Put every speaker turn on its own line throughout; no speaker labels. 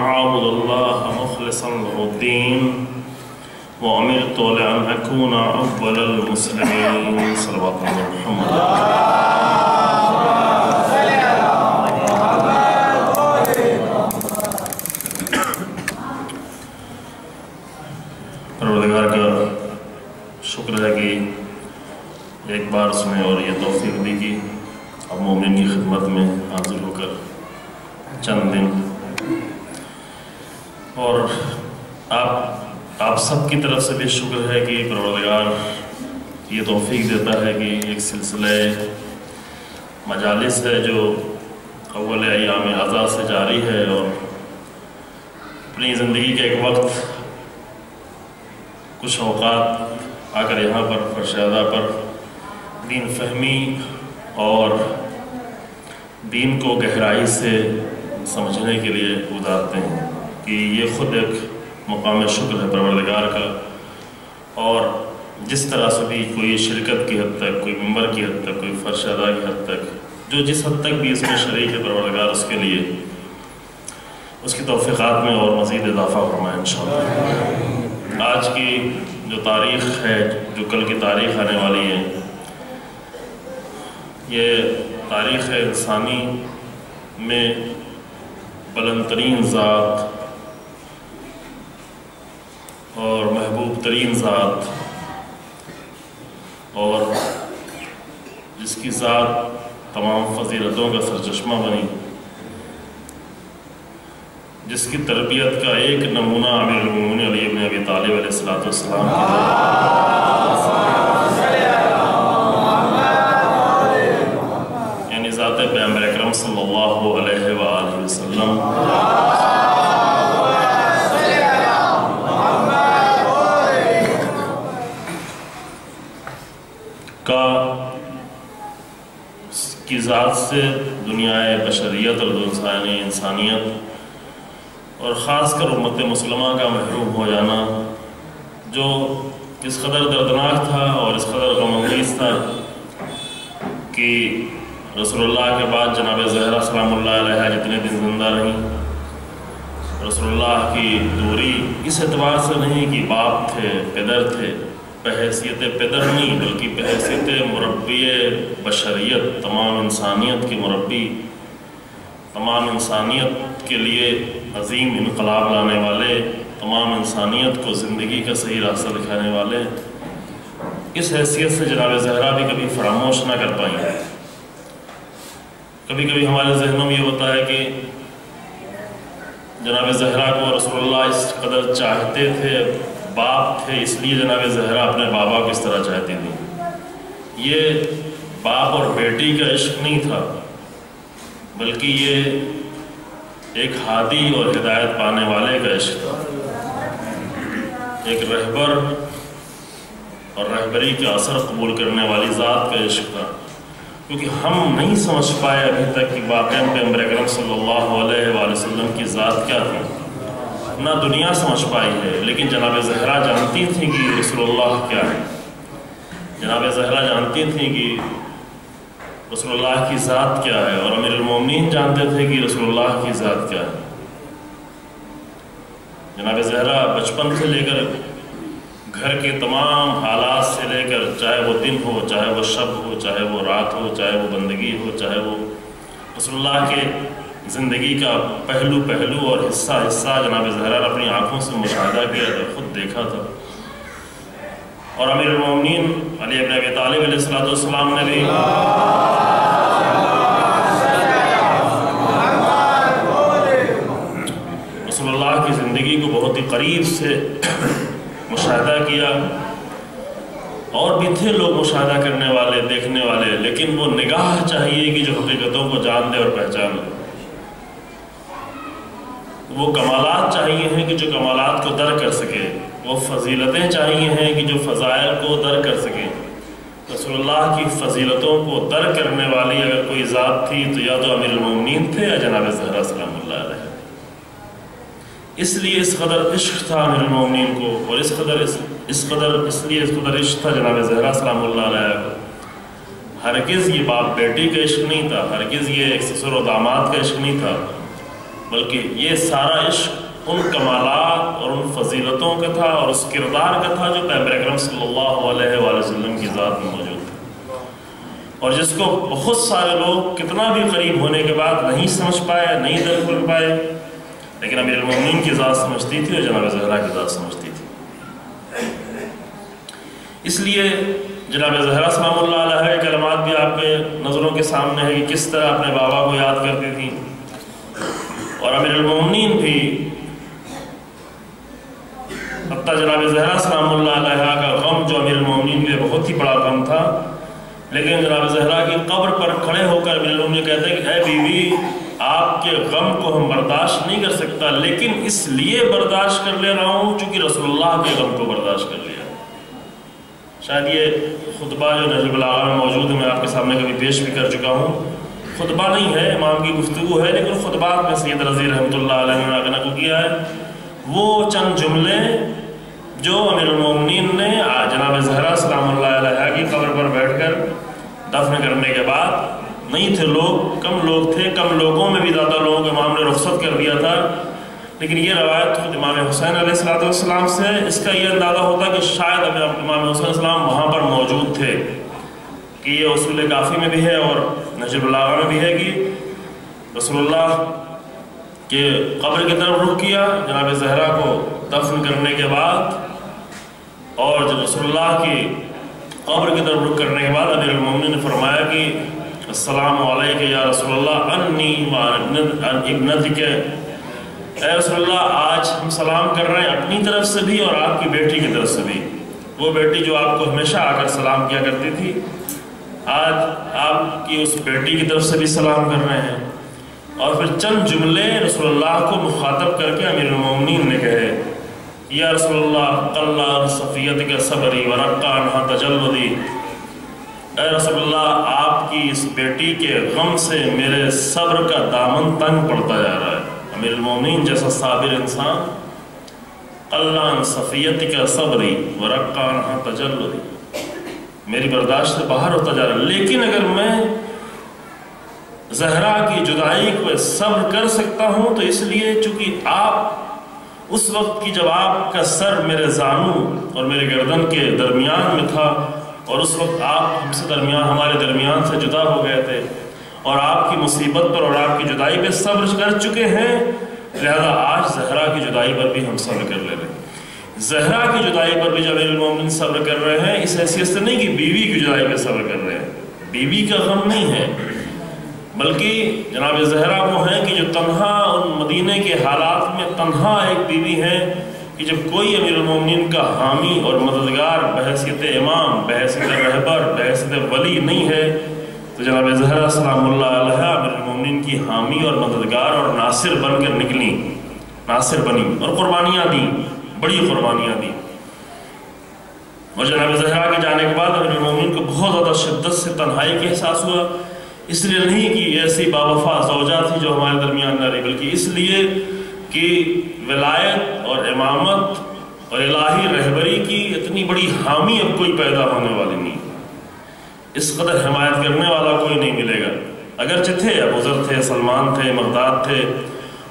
أعبد الله مخلصا له الدين وأمرت لأن أكون أول المسلمين صلوات الله محمد پروردگار کا شکر ہے کہ ایک بار سنے اور یہ توفیق دی کہ اب مومن کی خدمت میں حاضر ہو کر چند دن اور آپ سب کی طرف سے بھی شکر ہے کہ پروردگار یہ توفیق دیتا ہے کہ ایک سلسلہ مجالس ہے جو اول ایام اعزاء سے جاری ہے اور اپنی زندگی کے ایک وقت کچھ اوقات آ کر یہاں پر فرشادہ پر دین فہمی اور دین کو گہرائی سے سمجھنے کے لیے گزارتے ہیں کہ یہ خود ایک مقام شکر ہے پروردگار کا. اور جس طرح سے بھی کوئی شرکت کی حد تک، کوئی ممبر کی حد تک، کوئی فرش ادا کی حد تک، جو جس حد تک بھی اس میں شریک ہے پروردگار اس کے لیے اس کی توفیقات میں اور مزید اضافہ فرمائے انشاءاللہ. آج کی جو تاریخ ہے، جو کل کی تاریخ آنے والی ہے، یہ تاریخ انسانی میں بلند ترین ذات اور محبوب ترین ذات اور جس کی ذات تمام فضیلتوں کا سرچشمہ بنی، جس کی تربیت کا ایک نمونہ امیر المومنین علی ابن ابی طالب علیہ السلام یعنی ذات پیغمبر اکرم صلی اللہ علیہ وآلہ وسلم کی ذات سے دنیا بشریت اور انسانیت اور خاص کر امت مسلمہ کا محروم ہو جانا جو اس قدر دردناک تھا اور اس قدر غم انگیز تھا کہ رسول اللہ کے بعد جناب زہرا سلام اللہ علیہ جتنے دن زندہ رہیں، رسول اللہ کی دوری اس اعتبار سے نہیں کہ باپ تھے، پدر تھے، بحیثیت پدر نہیں بلکہ بحیثیت مربی بشریت، تمام انسانیت کے مربی، تمام انسانیت کے لیے عظیم انقلاب لانے والے، تمام انسانیت کو زندگی کا صحیح راستہ دکھانے والے، اس حیثیت سے جناب زہرا بھی کبھی فراموش نہ کر پائیں. کبھی کبھی ہمارے ذہنوں میں یہ ہوتا ہے کہ جناب زہرا کو رسول اللہ اس قدر چاہتے تھے، باپ تھے، اس لیے جناب زہرا اپنے بابا کو اس طرح چاہتی تھی. یہ باپ اور بیٹی کا عشق نہیں تھا بلکہ یہ ایک ہادی اور ہدایت پانے والے کا عشق تھا، ایک رہبر اور رہبری کا اثر قبول کرنے والی ذات کا عشق تھا. کیونکہ ہم نہیں سمجھ پائے ابھی تک کہ واقعاً پیغمبر اکرم صلی اللہ علیہ وآلہ وسلم کی ذات کیا تھی، نہ دنیا سمجھ پائی ہے، لیکن جناب زہرا جانتی تھیں کہ رسول اللہ کیا ہے. جناب زہرا جانتی تھیں کہ رسول اللہ کی ذات کیا ہے، اور امیر المومنین جانتے تھے کہ رسول اللہ کی ذات کیا ہے. جناب زہرا بچپن سے لے کر گھر کے تمام حالات سے لے کر، چاہے وہ دن ہو، چاہے وہ شب ہو، چاہے وہ رات ہو، چاہے وہ بندگی ہو، چاہے وہ رسول اللہ کے زندگی کا پہلو اور حصہ جناب زہرا نے اپنی آنکھوں سے مشاہدہ کیا تھا، خود دیکھا تھا. اور امیر المومنین علی ابن ابی طالب علیہ السلام نے بھی رسول اللہ کی زندگی کو بہت ہی قریب سے مشاہدہ کیا. اور بھی تھے لوگ مشاہدہ کرنے والے، دیکھنے والے، لیکن وہ نگاہ چاہیے کہ جو حقیقتوں کو جان دے اور پہچان لے. وہ کمالات چاہیے ہیں کہ جو کمالات کو در کر سکے، وہ فضیلتیں چاہیے ہیں کہ جو فضائل کو در کر سکے. رسول اللہ کی فضیلتوں کو در کرنے والی اگر کوئی ذات تھی تو یا تو امیر المومنین تھے یا جناب زہرا سلام اللہ علیہ. اس لیے اس قدر عشق تھا امیر المومنین کو، اور اس قدر عشق تھا جناب زہرا سلام اللہ علیہ کو. ہرگز یہ باپ بیٹی کا عشق نہیں تھا، ہرگز یہ ایک سسر و داماد کا عشق نہیں تھا، بلکہ یہ سارا عشق ان کمالات اور ان فضیلتوں کا تھا اور اس کردار کا تھا جو پیغمبر اکرم صلی اللہ علیہ وآلہ وسلم کی ذات میں موجود تھا، اور جس کو بہت سارے لوگ کتنا بھی قریب ہونے کے بعد نہیں سمجھ پائے، نہیں درک کر پائے، لیکن امیر المومنین کی ذات سمجھتی تھی اور جناب زہرا کی ذات سمجھتی تھی۔ اس لیے جناب زہرا سلام اللہ علیہ کے کلمات بھی آپ کے نظروں کے سامنے ہے کہ کس طرح اپنے بابا کو یاد کرتی تھی، اور امیر المومنین بھی حتیٰ جناب زہرا سلام اللہ علیہ کا غم جو امیر المومنین کے بہت ہی بڑا غم تھا، لیکن جناب زہرا کی قبر پر کھڑے ہو کر امیر المومنین کہتے ہیں کہ اے بیوی، آپ کے غم کو ہم برداشت نہیں کر سکتا، لیکن اس لیے برداشت کر لے رہا ہوں چونکہ رسول اللہ کے غم کو برداشت کر لیا۔ شاید یہ خطبہ جو نہج البلاغہ میں موجود ہے، میں آپ کے سامنے کبھی پیش بھی کر چکا ہوں، خطبہ نہیں ہے، امام کی گفتگو ہے، لیکن خطبات میں سید رضی رحمۃ اللہ علیہ نے نقل کیا ہے وہ چند جملے جو امیر المومنین نے جناب زہرا سلام اللہ علیہ کی قبر پر بیٹھ کر دفن کرنے کے بعد، نہیں تھے لوگ، کم لوگ تھے، کم لوگوں میں بھی زیادہ لوگوں کو امام نے رخصت کر دیا تھا، لیکن یہ روایت خود امام حسین علیہ السلام سے ہے۔ اس کا یہ اندازہ ہوتا کہ شاید امام حسین علیہ السلام وہاں پر موجود تھے، کہ یہ اصول کافی میں بھی ہے اور نہج البلاغہ میں بھی ہے کہ رسول اللہ کے قبر کی طرف رخ کیا جناب زہرا کو دفن کرنے کے بعد، اور جب رسول اللہ کی قبر کی طرف رخ کرنے کے بعد امیر المومنین نے فرمایا کہ السلام علیکہ یا رسول اللہ انی وعن ابنتک، اے رسول اللہ آج ہم سلام کر رہے ہیں اپنی طرف سے بھی اور آپ کی بیٹی کی طرف سے بھی، وہ بیٹی جو آپ کو ہمیشہ آ کر سلام کیا کرتی تھی، آج آپ کی اس بیٹی کی طرف سے بھی سلام کر رہے ہیں۔ اور پھر چند جملے رسول اللہ کو مخاطب کر کے امیر المومنین نے کہے، یا رسول اللہ قلّ صفیتک صبری ورقّ عنہا تجلدی، اے رسول اللہ آپ کی اس بیٹی کے غم سے میرے صبر کا دامن تنگ پڑتا جا رہا ہے۔ امیر المومنین جیسا صابر انسان، قلّ صفیتک صبری ورقّ عنہا تجلدی، میری برداشت سے باہر ہوتا جا رہا ہے، لیکن اگر میں زہرا کی جدائی کو صبر کر سکتا ہوں تو اس لیے چونکہ آپ اس وقت کی جب آپ کا سر میرے زانو اور میرے گردن کے درمیان میں تھا، اور اس وقت آپ ہمارے درمیان سے جدا ہو گئے تھے، اور آپ کی مصیبت پر اور آپ کی جدائی پہ صبر کر چکے ہیں، لہذا آج زہرا کی جدائی پر بھی ہم صبر کر لے رہے ہیں۔ زہرا کی جدائی پر بھی جب امیر المومنین صبر کر رہے ہیں، اس حیثیت سے نہیں کہ بیوی کی جدائی پہ صبر کر رہے ہیں، بیوی کا غم نہیں ہے، بلکہ جناب زہرا وہ ہیں کہ جو تنہا ان مدینے کے حالات میں تنہا ایک بیوی ہے کہ جب کوئی امیر المومنین کا حامی اور مددگار بحیثیت امام، بحیثیت رہبر، بحیثیت ولی نہیں ہے، تو جناب زہرا سلام اللہ علیہ امیر المومنین کی حامی اور مددگار اور ناصر بن کر نکلی، ناصر بنی اور قربانیاں دیں، بڑی قربانیاں دیں۔ اور جناب زہرا کے جانے کے بعد امیر المومنین کو بہت زیادہ شدت سے تنہائی کا احساس ہوا، اس لیے نہیں کہ ایسی باوفا زوجہ تھی جو ہمارے درمیان نہ رہی، بلکہ اس لیے کہ ولایت اور امامت اور الہی رہبری کی اتنی بڑی حامی اب کوئی پیدا ہونے والی نہیں، اس قدر حمایت کرنے والا کوئی نہیں ملے گا۔ اگرچہ تھے، ابو ذر تھے، سلمان تھے، مقداد تھے،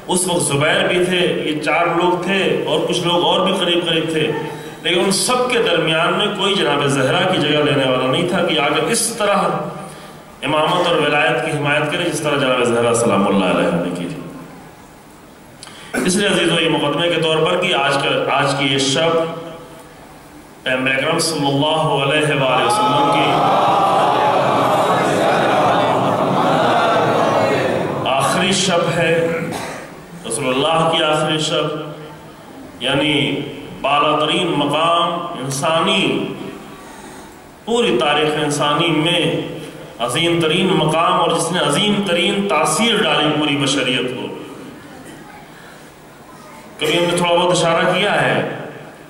اس وقت زبیر بھی تھے، یہ 4 لوگ تھے اور کچھ لوگ اور بھی قریب تھے، لیکن ان سب کے درمیان میں کوئی جناب زہرا کی جگہ لینے والا نہیں تھا کہ آگر اس طرح امامت اور ولایت کی حمایت کرے جس طرح جناب زہرا سلام اللہ علیہ نے کی تھی۔ اس لیے عزیزو یہ مقدمے کے طور پر کہ آج کی یہ شب پیغمبر اکرم صلی اللہ علیہ وآلہ وسلم کی آخری شب ہے، رسول اللہ کی آخری شب، یعنی بالا ترین مقام انسانی، پوری تاریخ انسانی میں عظیم ترین مقام، اور جس نے عظیم ترین تاثیر ڈالی پوری بشریت کو۔ کبھی ہم نے تھوڑا بہت اشارہ کیا ہے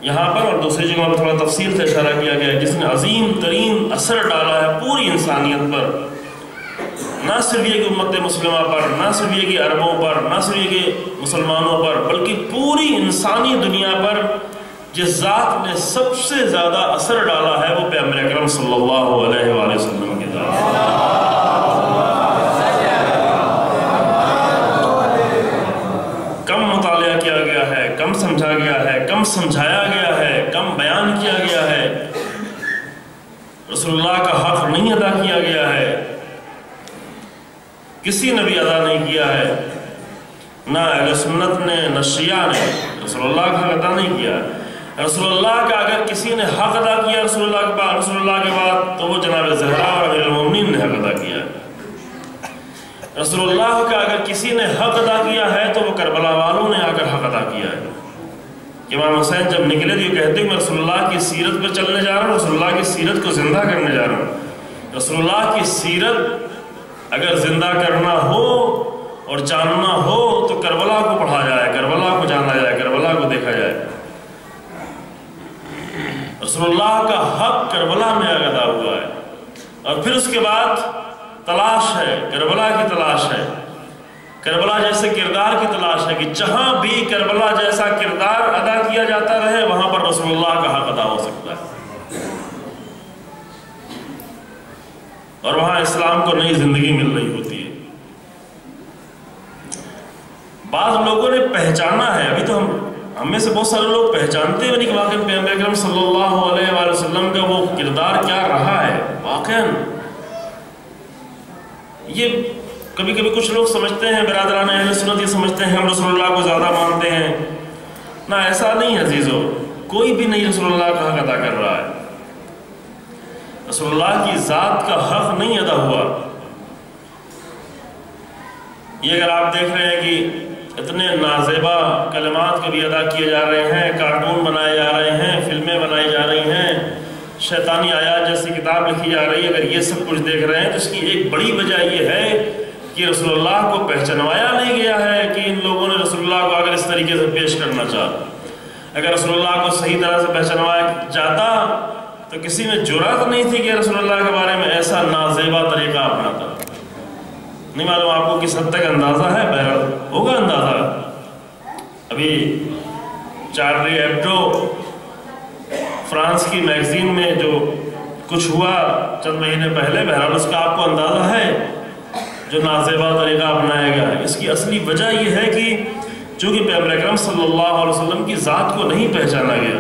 یہاں پر، اور دوسری جگہ پر تھوڑا تفصیل سے اشارہ کیا گیا ہے، جس نے عظیم ترین اثر ڈالا ہے پوری انسانیت پر، نہ صرف یہ کہ امت مسلمہ پر، نہ صرف یہ کہ عربوں پر، نہ صرف یہ کہ مسلمانوں پر، بلکہ پوری انسانی دنیا پر جس ذات نے سب سے زیادہ اثر ڈالا ہے وہ پیغمبر اکرم صلی اللہ علیہ وآلہ وسلم کی ذات۔ کم سمجھا گیا ہے، کم سمجھایا گیا ہے، کم بیان کیا گیا ہے، رسول اللہ کا حق نہیں ادا کیا گیا ہے، کسی نے بھی ادا نہیں کیا ہے، نہ اہل سنت نے نہ شیعہ نے رسول اللہ کا حق ادا نہیں کیا۔ رسول اللہ کا اگر کسی نے حق ادا کیا رسول اللہ کے بعد تو وہ جناب زہرا اور امیر المومنین نے حق ادا کیا ہے۔ رسول اللہ کا اگر کسی نے حق ادا کیا ہے تو وہ کربلا والوں نے آ کر حق ادا کیا ہے۔ امام حسین جب نکلے تو یہ کہتے ہیں میں رسول اللہ کی سیرت پر چلنے جا رہا ہوں، رسول اللہ کی سیرت کو زندہ کرنے جا رہا ہوں۔ رسول اللہ کی سیرت اگر زندہ کرنا ہو اور جاننا ہو تو کربلا کو پڑھا جائے، کربلا کو جانا جائے، کربلا کو دیکھا جائے۔ رسول اللہ کا حق کربلا میں ادا ہوا ہے، اور پھر اس کے بعد تلاش ہے، کربلا کی تلاش ہے، کربلا جیسے کردار کی تلاش ہے کہ جہاں بھی کربلا جیسا کردار ادا کیا جاتا رہے وہاں پر رسول اللہ کا حق ادا ہو سکتا ہے، اور وہاں اسلام کو نئی زندگی مل رہی ہوتی ہے۔ بعض لوگوں نے پہچانا ہے، ابھی تو ہم میں سے بہت سارے لوگ پہچانتے ہیں کہ واقعاً پیغمبر اکرم صلی اللہ علیہ وآلہ وسلم کا وہ کردار کیا رہا ہے۔ واقعاً یہ کبھی کبھی کچھ لوگ سمجھتے ہیں، برادران اہل سنت یہ سمجھتے ہیں ہم رسول اللہ کو زیادہ مانتے ہیں، نہ ایسا نہیں ہے عزیزو، کوئی بھی نہیں رسول اللہ کا حق ادا کر رہا ہے۔ رسول اللہ کی ذات کا حق نہیں ادا ہوا۔ یہ اگر آپ دیکھ رہے ہیں کہ اتنے نازیبا کلمات کبھی ادا کیے جا رہے ہیں، کارٹون بنائے جا رہے ہیں، فلمیں بنائی جا رہی ہیں، شیطانی آیات جیسی کتاب لکھی جا رہی ہے، اگر یہ سب کچھ دیکھ رہے ہیں تو اس کی ایک بڑی وجہ یہ ہے کہ رسول اللہ کو پہچانوایا نہیں گیا ہے کہ ان لوگوں نے رسول اللہ کو اگر اس طریقے سے پیش کرنا چاہا۔ اگر رسول اللہ کو صحیح طرح سے پہچانوایا جاتا تو کسی میں جرأت نہیں تھی کہ رسول اللہ کے بارے میں ایسا نازیبا طریقہ اپناتا۔ نہیں معلوم آپ کو کس حد تک اندازہ ہے، بہرحال ہوگا اندازہ۔ ابھی چارلی ایبڈو فرانس کی میگزین میں جو کچھ ہوا چند مہینے پہلے، بہرحال اس کا آپ کو اندازہ ہے جو نازیبا طریقہ اپنایا گیا ہے۔ اس کی اصلی وجہ یہ ہے کہ چونکہ پیغمبر اکرم صلی اللہ علیہ وسلم کی ذات کو نہیں پہچانا گیا۔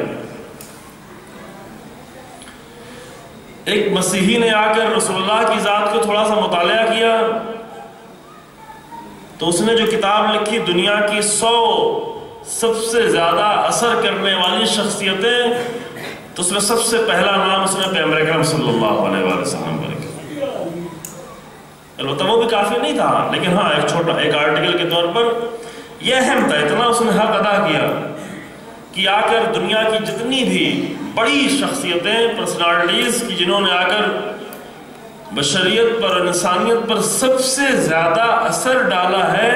ایک مسیحی نے آ کر رسول اللہ کی ذات کو تھوڑا سا مطالعہ کیا تو اس نے جو کتاب لکھی دنیا کی 100 سب سے زیادہ اثر کرنے والی شخصیتیں، تو اس میں سب سے پہلا نام اس نے پیغمبر اکرم صلی اللہ علیہ وآلہ وسلم پر لکھا۔ البتہ وہ بھی کافی نہیں تھا، لیکن ہاں ایک آرٹیکل کے طور پر یہ اہم تھا، اتنا اس نے حق ادا کیا کہ آ کر دنیا کی جتنی بھی بڑی شخصیتیں، پرسنالٹیز کی جنہوں نے آ کر بشریت پر اور انسانیت پر سب سے زیادہ اثر ڈالا ہے،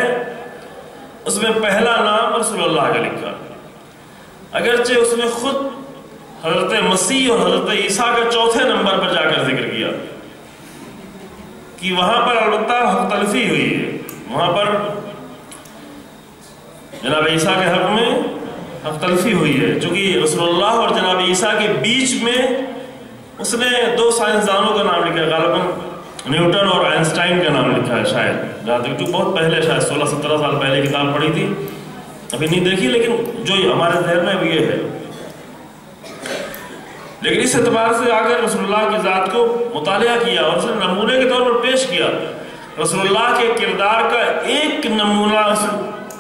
اس میں پہلا نام رسول اللہ کا لکھا۔ اگرچہ اس میں خود حضرت مسیح اور حضرت عیسیٰ کا چوتھے نمبر پر جا کر ذکر کیا کہ وہاں پر البتہ حق تلفی ہوئی ہے، وہاں پر جناب عیسیٰ کے حق میں حق تلفی ہوئی ہے، چونکہ رسول اللہ اور جناب عیسیٰ کے بیچ میں اس نے 2 سائنسدانوں کا نام لکھا، غالباً نیوٹن اور آئنسٹائن کا نام لکھا ہے شاید، جہاں تک بہت پہلے، شاید 16-17 سال پہلے کتاب پڑھی تھی، ابھی نہیں دیکھی، لیکن جو ہمارے ذہن میں یہ ہے۔ لیکن اس اعتبار سے آ کر رسول اللہ کی ذات کو مطالعہ کیا اور اس نے نمونے کے طور پر پیش کیا۔ رسول اللہ کے کردار کا ایک نمونہ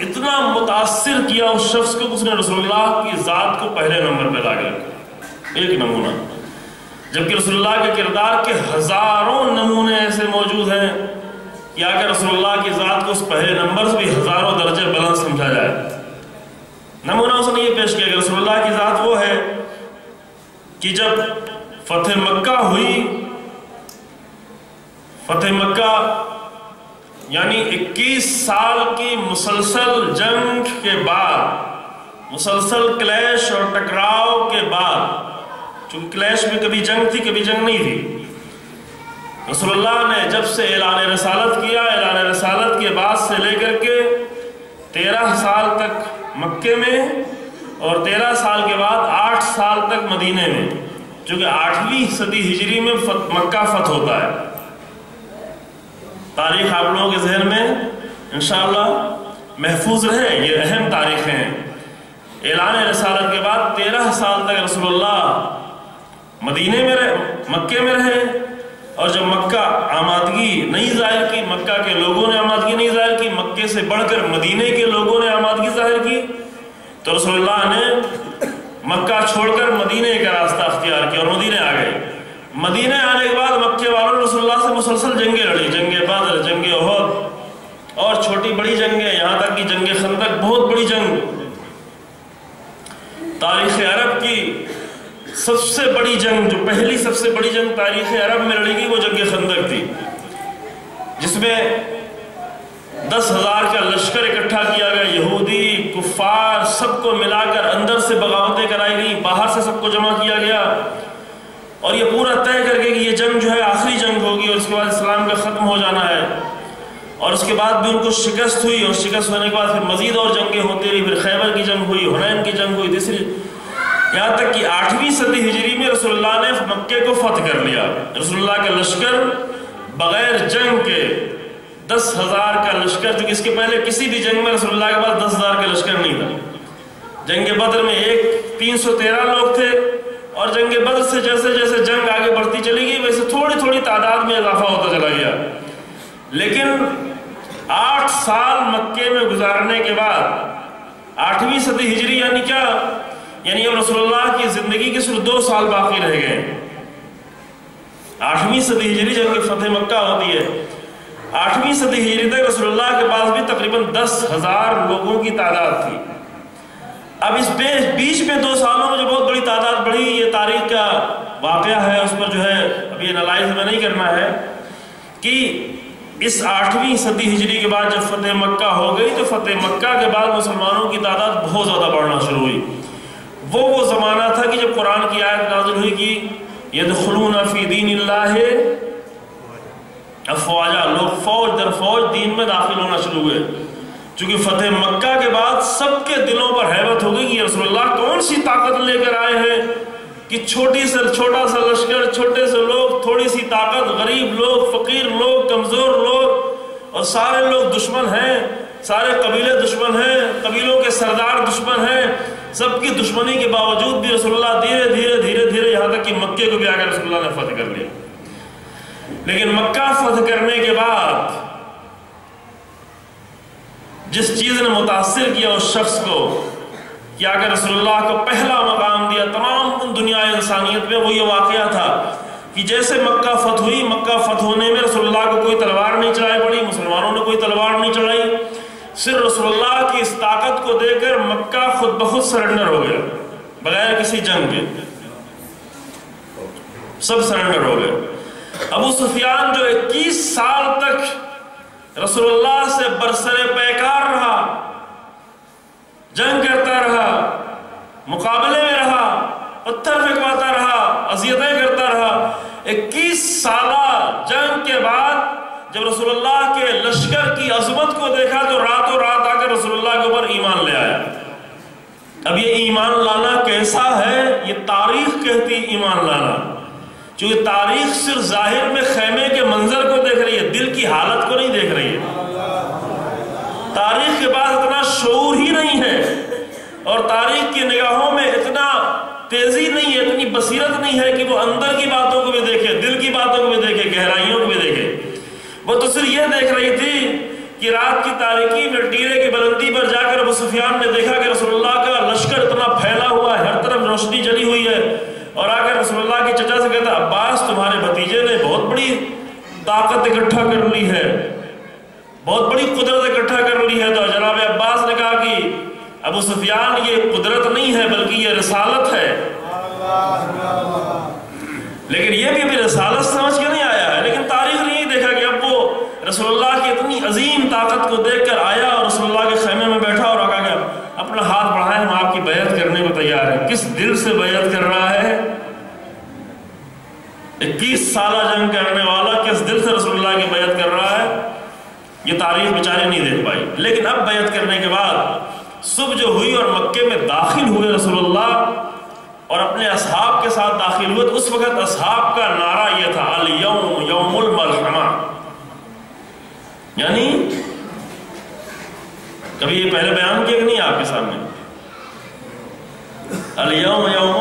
اتنا متاثر کیا اس شخص کو، اس نے رسول اللہ کی ذات کو پہلے نمبر پہ لا کے رکھا، ایک نمونہ، جبکہ رسول اللہ کے کردار کے ہزاروں نمونے ایسے موجود ہیں کہ اگر رسول اللہ کی ذات کو اس پہلے نمبر سے بھی ہزاروں درجے بلند سمجھا جائے۔ نمونہ اس نے یہ پیش کیا کہ رسول اللہ کی ذات وہ ہے کہ جب فتح مکہ ہوئی، فتح مکہ یعنی 21 سال کی مسلسل جنگ کے بعد، مسلسل کلیش اور ٹکراؤ کے بعد، چونکہ کلیش میں کبھی جنگ تھی کبھی جنگ نہیں تھی، رسول اللہ نے جب سے اعلان رسالت کیا، اعلان رسالت کے بعد سے لے کر کے 13 سال تک مکے میں اور 13 سال کے بعد 8 سال تک مدینے میں، چونکہ 8ویں صدی ہجری میں مکہ فتح ہوتا ہے۔ تاریخ آپ لوگوں کے ذہن میں انشاءاللہ محفوظ رہے، یہ اہم تاریخیں ہیں۔ اعلان رسالت کے بعد 13 سال تک رسول اللہ مدینے میں رہے، مکے میں رہے، اور جب مکہ آمادگی نہیں ظاہر کی، مکہ کے لوگوں نے آمادگی نہیں ظاہر کی، مکے سے بڑھ کر مدینے کے لوگوں نے آمادگی ظاہر کی، تو رسول اللہ نے مکہ چھوڑ کر مدینے کا راستہ اختیار کیا اور مدینے آ گئے۔ مدینے آنے کے بعد مکے والوں نے رسول اللہ سے مسلسل جنگیں لڑی، جنگ بدر، جنگ احد اور چھوٹی بڑی جنگیں، یہاں تک کہ جنگ خندق بہت بڑی جنگ، تاریخ عرب کی سب سے بڑی جنگ، جو پہلی سب سے بڑی جنگ تاریخ عرب میں لڑی گئی وہ جنگ خندق تھی، جس میں 10,000 کا لشکر اکٹھا کیا گیا، یہودی کفار سب کو ملا کر اندر سے بغاوتیں کرائی گئی، باہر سے سب کو جمع کیا گیا، اور یہ پورا طے کر کے کہ یہ جنگ جو ہے آخری جنگ ہوگی اور اس کے بعد اسلام کا ختم ہو جانا ہے۔ اور اس کے بعد بھی ان کو شکست ہوئی، اور شکست ہونے کے بعد پھر مزید اور جنگیں ہوتی رہی، پھر خیبر کی جنگ ہوئی، حنین کی جنگ ہوئی، تیسری، یہاں تک کہ 8ویں صدی ہجری میں رسول اللہ نے مکے کو فتح کر لیا۔ رسول اللہ کا لشکر بغیر جنگ کے 10,000 کا لشکر، جو اس کے پہلے کسی بھی جنگ میں رسول اللہ کے پاس 10,000 کا لشکر نہیں تھا۔ جنگ بدر میں 313 لوگ تھے، اور جنگ بدر سے جیسے جیسے جنگ آگے بڑھتی چلی گئی ویسے تھوڑی تھوڑی تعداد میں اضافہ ہوتا چلا گیا، لیکن 8 سال مکے میں گزارنے کے بعد 8ویں صدی ہجری یعنی کیا؟ یعنی اب رسول اللہ کی زندگی کے صرف 2 سال باقی رہ گئے۔ 8ویں صدی ہجری جب کہ فتح مکہ ہوتی ہے، 8ویں صدی ہجری تک رسول اللہ کے پاس بھی تقریباً 10,000 لوگوں کی تعداد تھی۔ اب اس بیچ میں 2 سالوں میں جو بہت بڑی تعداد بڑھی، یہ تاریخ کا واقعہ ہے، اس پر جو ہے ابھی انالائز ہمیں نہیں کرنا ہے کہ اس 8ویں صدی ہجری کے بعد جب فتح مکہ ہو گئی تو فتح مکہ کے بعد مسلمانوں کی تعداد بہت زیادہ بڑھنا شروع ہوئی۔ وہ زمانہ تھا کہ جب قرآن کی آیت نازل ہوئی کہ یدخلون فی دین اللہ افواجا، لوگ فوج در فوج دین میں داخل ہونا شروع ہوئے، چونکہ فتح مکہ کے بعد سب کے دلوں پر ہیبت ہو گئی کہ رسول اللہ کون سی طاقت لے کر آئے ہیں کہ چھوٹا سا لشکر، چھوٹے سے لوگ، تھوڑی سی طاقت، غریب لوگ، فقیر لوگ، کمزور لوگ، اور سارے لوگ دشمن ہیں، سارے قبیلے دشمن ہیں، قبیلوں کے سردار دشمن ہیں، سب کی دشمنی کے باوجود بھی رسول اللہ دھیرے دھیرے یہاں تک کہ مکے کو بھی آ کر رسول اللہ نے فتح کر لیا۔ لیکن مکہ فتح کرنے کے بعد جس چیز نے متاثر کیا اس شخص کو کہ آ کر رسول اللہ کو پہلا مقام دیا تمام دنیا انسانیت میں، وہ یہ واقعہ تھا کہ جیسے مکہ فتح ہوئی، مکہ فتح ہونے میں رسول اللہ کو کوئی تلوار نہیں چلائی پڑی، مسلمانوں نے کوئی تلوار نہیں چڑھائی، صرف رسول اللہ کی اس طاقت کو دے کر مکہ خود بخود سرنڈر ہو گیا بغیر کسی جنگ کے، سب سرنڈر ہو گئے۔ ابو سفیان جو 21 سال تک رسول اللہ سے برسر پیکار رہا، جنگ کرتا رہا، مقابلے میں رہا، پتھر پھینکواتا رہا، اذیتیں کرتا رہا، 21 سالہ جنگ کے بعد جب رسول اللہ کے لشکر کی عظمت کو دیکھا تو راتوں رات آ کر رسول اللہ کے اوپر ایمان لے آیا۔ اب یہ ایمان لانا کیسا ہے؟ یہ تاریخ کہتی ایمان لانا، چونکہ تاریخ صرف ظاہر میں خیمے کے منظر کو دیکھ رہی ہے، دل کی حالت کو نہیں دیکھ رہی ہے۔ تاریخ کے پاس اتنا شعور ہی نہیں ہے، اور تاریخ کی نگاہوں میں اتنا تیزی نہیں ہے، اتنی بصیرت نہیں ہے کہ وہ اندر کی باتوں کو بھی دیکھے، دل کی باتوں کو بھی دیکھے، گہرائیوں کو بھی دیکھے۔ وہ تو صرف یہ دیکھ رہی تھی کہ رات کی تاریکی میں ٹیرے کی بلندی پر جا کر ابو سفیان نے دیکھا کہ رسول اللہ کا لشکر اتنا پھیلا ہوا ہے، ہر طرف روشنی جلی ہوئی ہے، اور آ کر رسول اللہ کے چچا سے کہتا عباس تمہارے بھتیجے نے بہت بڑی طاقت اکٹھا کر لی ہے، بہت بڑی قدرت اکٹھا کر لی ہے۔ تو جناب عباس نے کہا کہ ابو سفیان یہ قدرت نہیں ہے بلکہ یہ رسالت ہے، لیکن یہ بھی ابھی رسالت سمجھ کے نہیں آیا ہے۔ لیکن تاریخ نے یہ دیکھا کہ اب وہ رسول اللہ کی اتنی عظیم طاقت کو دیکھ کر آیا اور رسول اللہ کے خیمے میں بیٹھا اور کہا کہ اپنا ہاتھ بڑھائیں، ہم آپ کی بیعت کرنے کو تیار ہیں۔ کس دل سے بیعت کر رہا ہے؟ 21 سالہ جنگ کرنے والا کس دل سے رسول اللہ کی بیعت کر رہا ہے؟ یہ تاریخ بیچارے نہیں دیکھ پائی۔ لیکن اب بیعت کرنے کے بعد صبح جو ہوئی اور مکے میں داخل ہوئے رسول اللہ اور اپنے اصحاب کے ساتھ داخل ہوئے، تو اس وقت اصحاب کا نعرہ یہ تھا الیوم یوم الملحمہ، یعنی کبھی یہ پہلے بیان کیا کہ نہیں آپ کے سامنے؟ الیوم یوم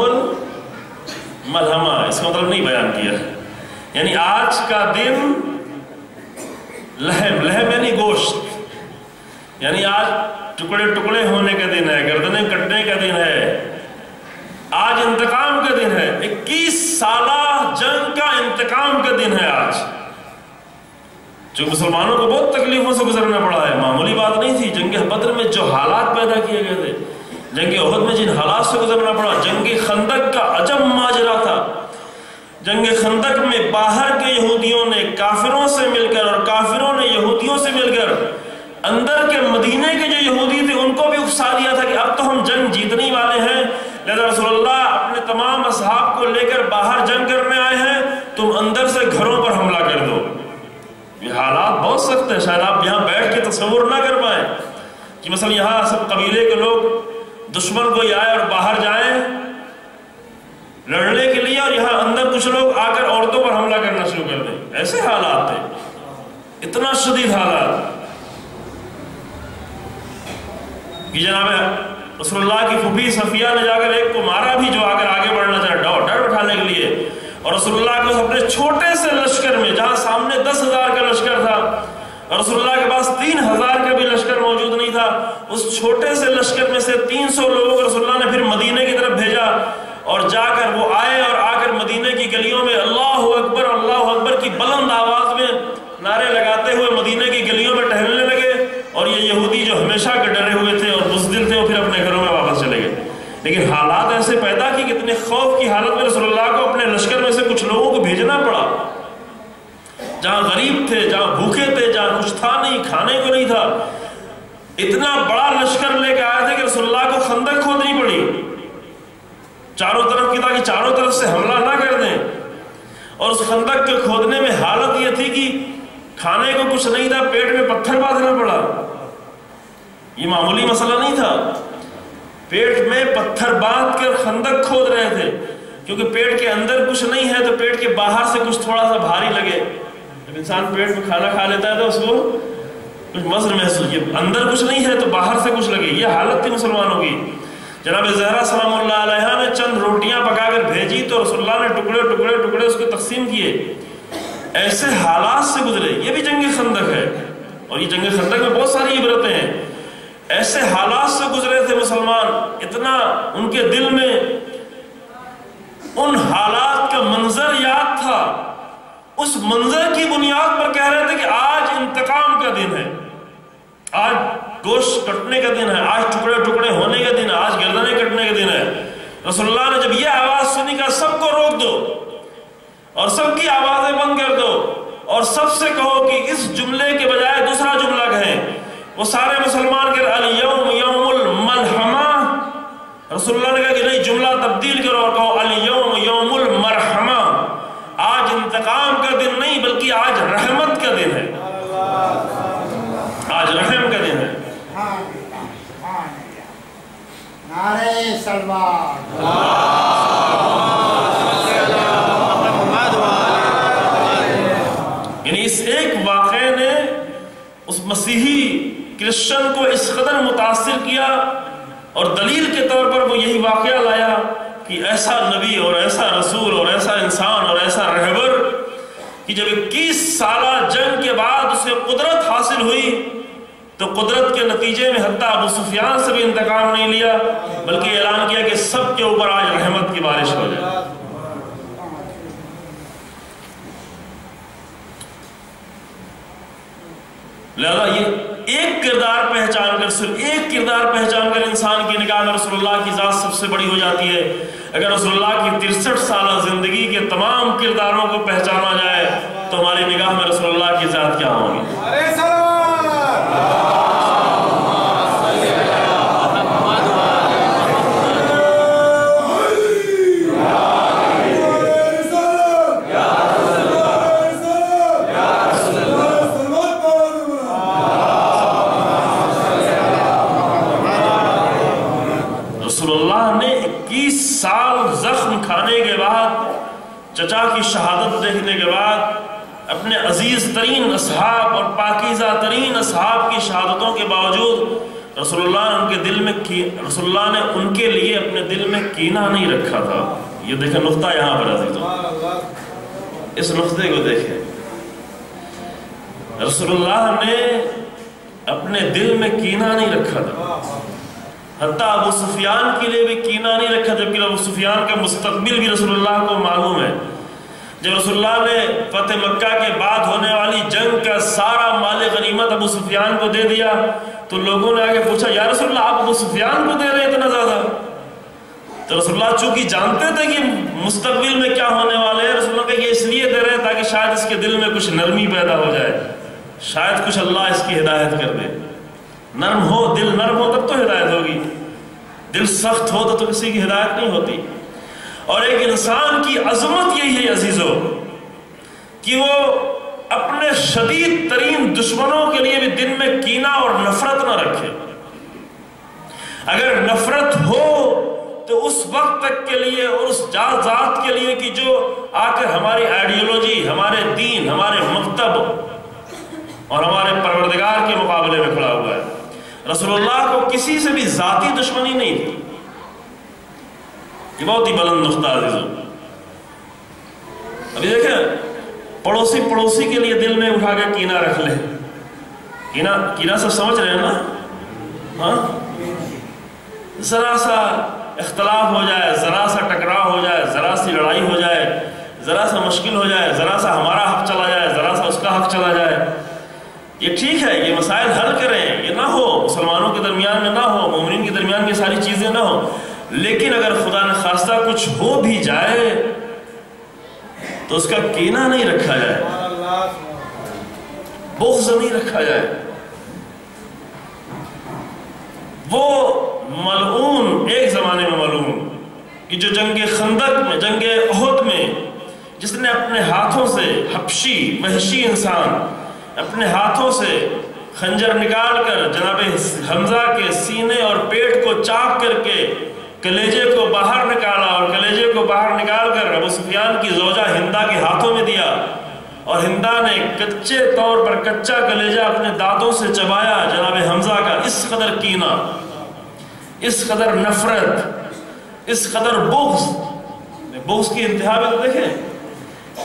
الملحمہ، اس کا مطلب نہیں بیان کیا، یعنی آج کا دن لہم، لہم یعنی گوشت، یعنی آج ٹکڑے ٹکڑے ہونے کا دن ہے، گردنیں کٹنے کا دن ہے، آج انتقام کا دن ہے، 21 سالہ جنگ کا انتقام کا دن ہے آج، جو مسلمانوں کو بہت تکلیفوں سے گزرنا پڑا ہے، معمولی بات نہیں تھی۔ جنگ بدر میں جو حالات پیدا کیے گئے تھے، جنگ احد میں جن حالات سے گزرنا پڑا، جنگ خندق کا عجب ماجرا تھا۔ جنگ خندق میں باہر کے یہودیوں نے کافروں سے مل کر اور کافروں نے یہودیوں سے مل کر اندر کے مدینے کے جو یہودی تھے ان کو بھی اکسا دیا تھا کہ اب تو ہم جنگ جیتنے والے ہیں، لہذا رسول اللہ اپنے تمام اصحاب کو لے کر باہر جنگ کرنے آئے ہیں، تم اندر سے گھروں پر حملہ کر دو۔ یہ حالات بہت سخت ہے، شاید آپ یہاں بیٹھ کے تصور نہ کر پائیں کہ مثلا یہاں سب قبیلے کے لوگ دشمن کو آئے اور باہر جائیں لڑنے کے لیے، اور یہاں اندر کچھ لوگ آ کر عورتوں پر حملہ کرنا شروع کر دیں۔ ایسے حالات تھے، اتنا شدید حالات کہ جناب رسول اللہ کی پھوپھی صفیہ نے جا کر ایک کو مارا بھی جو آ کر آگے بڑھنا چاہا ڈر بٹھانے کے لیے، اور رسول اللہ کو اپنے چھوٹے سے لشکر میں، جہاں سامنے 10,000 کا لشکر تھا اور رسول اللہ کے پاس 3,000 کا بھی لشکر موجود نہیں تھا، اس چھوٹے سے لشکر میں سے 300 لوگوں کو رسول اللہ نے پھر مدینے کی طرف بھیجا، اور جا کر وہ آئے اور آ کر مدینے کی گلیوں میں اللہ اکبر کی بلند آواز میں نعرے لگاتے ہوئے مدینے کی گلیوں میں ٹہلنے لگے، اور یہ یہودی جو ہمیشہ کے ڈرے ہوئے تھے اور بزدل تھے وہ پھر اپنے گھروں میں واپس چلے گئے۔ لیکن حالات ایسے پیدا کی کہ اتنے خوف کی حالت میں رسول اللہ کو اپنے لشکر میں سے کچھ لوگوں کو بھیجنا پڑا، جہاں غریب تھے، جہاں بھوکے تھے، جہاں کچھ تھا نہیں، کھانے کو نہیں تھا، اتنا بڑا لشکر لے کے آئے تھے کہ رسول اللہ کو خندق کھودنی پڑی چاروں طرف کی، تاکہ چاروں طرف سے حملہ نہ کر دیں، اور اس خندق کے کھودنے میں حالت یہ تھی کہ کھانے کو کچھ نہیں تھا، پیٹ میں پتھر باندھنا پڑا۔ یہ معمولی مسئلہ نہیں تھا، پیٹ میں پتھر باندھ کر خندق کھود رہے تھے، کیونکہ پیٹ کے اندر کچھ نہیں ہے تو پیٹ کے باہر سے کچھ تھوڑا سا بھاری لگے۔ جب انسان پیٹ میں کھانا کھا لیتا ہے تو اس کو کچھ مزر محسوس، اندر کچھ نہیں ہے تو باہر سے کچھ لگے، یہ حالت تھی مسلمانوں کی۔ جناب زہرا سلام اللہ علیہ نے چند روٹیاں پکا کر بھیجی تو رسول اللہ نے ٹکڑے ٹکڑے ٹکڑے اس کو تقسیم کیے، ایسے حالات سے گزرے۔ یہ بھی جنگ خندق ہے، اور یہ جنگ خندق میں بہت ساری عبرتیں ہیں، ایسے حالات سے گزرے تھے مسلمان، اتنا ان کے دل میں ان حالات کا منظر یاد تھا، اس منظر کی بنیاد پر کہہ رہے تھے کہ آج انتقام کا دن ہے، آج گوشت کٹنے کا دن ہے، آج ٹکڑے ٹکڑے ہونے کا دن ہے، آج گردنیں کٹنے کا دن ہے۔ رسول اللہ نے جب یہ آواز سنی کہ سب کو روک دو اور سب کی آوازیں بند کر دو، اور سب سے کہو کہ اس جملے کے بجائے دوسرا جملہ کہیں۔ وہ سارے مسلمان کہہ الیوم یوم الملحمہ، رسول اللہ نے کہا کہ نہیں، جملہ تبدیل کرو اور کہو الیوم یوم المرحمہ، آج انتقام کا دن نہیں بلکہ آج رحمت کا دن ہے، آج رحم کا دن ہے۔
نعرہ سلوات،
یعنی اس ایک واقعے نے اس مسیحی کرسچن کو اس قدر متاثر کیا، اور دلیل کے طور پر وہ یہی واقعہ لایا کہ ایسا نبی اور ایسا رسول اور ایسا انسان اور ایسا رہبر کہ جب 21 سالہ جنگ کے بعد اسے قدرت حاصل ہوئی تو قدرت کے نتیجے میں حتیٰ ابو سفیان سے بھی انتقام نہیں لیا، بلکہ اعلان کیا کہ سب کے اوپر آج رحمت کی بارش ہو جائے۔ لہذا یہ ایک کردار پہچان کر، صرف ایک کردار پہچان کر انسان کی نگاہ میں رسول اللہ کی ذات سب سے بڑی ہو جاتی ہے۔ اگر رسول اللہ کی 63 سالہ زندگی کے تمام کرداروں کو پہچانا جائے تو ہماری نگاہ میں رسول اللہ کی ذات کیا ہوگی؟ چچا کی شہادت دیکھنے کے بعد اپنے عزیز ترین اصحاب اور پاکیزہ ترین اصحاب کی شہادتوں کے باوجود رسول اللہ نے رسول اللہ نے ان کے لیے اپنے دل میں کینہ نہیں رکھا تھا. یہ دیکھیں نقطہ یہاں پر عزیزوں، اس نقطے کو دیکھیں. رسول اللہ نے اپنے دل میں کینہ نہیں رکھا تھا، حتیٰ ابو سفیان کے لیے بھی کینہ نہیں رکھا، جبکہ ابو سفیان کا مستقبل بھی رسول اللہ کو معلوم ہے. جب رسول اللہ نے فتح مکہ کے بعد ہونے والی جنگ کا سارا مال غنیمت ابو سفیان کو دے دیا تو لوگوں نے آگے پوچھا یا رسول اللہ آپ ابو سفیان کو دے رہے ہیں اتنا زیادہ؟ تو رسول اللہ چونکہ جانتے تھے کہ مستقبل میں کیا ہونے والے ہیں، رسول اللہ کہ یہ اس لیے دے رہے ہیں تاکہ شاید اس کے دل میں کچھ نرمی پیدا ہو جائے، شاید کچھ اللہ اس کی ہدایت کر دے. نرم ہو، دل نرم ہو تب تو ہدایت ہوگی، دل سخت ہو تو کسی کی ہدایت نہیں ہوتی. اور ایک انسان کی عظمت یہی ہے عزیزو کہ وہ اپنے شدید ترین دشمنوں کے لیے بھی دل میں کینہ اور نفرت نہ رکھے. اگر نفرت ہو تو اس وقت تک کے لیے اور اس ذات کے لیے کہ جو آ کر ہماری آئیڈیالوجی، ہمارے دین، ہمارے مکتب اور ہمارے پروردگار کے مقابلے میں کھڑا ہوا ہے. رسول اللہ کو کسی سے بھی ذاتی دشمنی نہیں تھی. یہ بہت ہی بلند نقطہ عزیزوں. ابھی دیکھیں پڑوسی کے لیے دل میں اٹھا کے کینہ رکھ لے. کینہ سب سمجھ رہے ہیں نا؟ ہاں، ذرا سا اختلاف ہو جائے، ذرا سا ٹکراؤ ہو جائے، ذرا سی لڑائی ہو جائے، ذرا سا مشکل ہو جائے، ذرا سا ہمارا حق چلا جائے، ذرا سا اس کا حق چلا جائے. یہ ٹھیک ہے، یہ مسائل حل کریں، یہ نہ ہو، مسلمانوں کے درمیان میں نہ ہو، مومنین کے درمیان یہ ساری چیزیں نہ ہو. لیکن اگر خدا نہ خواستہ کچھ ہو بھی جائے تو اس کا کینہ نہیں رکھا جائے، بغض نہیں رکھا جائے. وہ ملعون ایک زمانے میں ملعون کہ جو جنگ خندق میں، جنگ احد میں جس نے اپنے ہاتھوں سے، حبشی وحشی انسان اپنے ہاتھوں سے خنجر نکال کر جناب حمزہ کے سینے اور پیٹ کو چاک کر کے کلیجے کو باہر نکالا اور کلیجے کو باہر نکال کر ابو سفیان کی زوجہ ہندہ کے ہاتھوں میں دیا اور ہندہ نے کچے طور پر کچا کلیجہ اپنے دانتوں سے چبایا جناب حمزہ کا. اس قدر کینہ، اس قدر نفرت، اس قدر بغض کی انتہا بھی تو دیکھیں.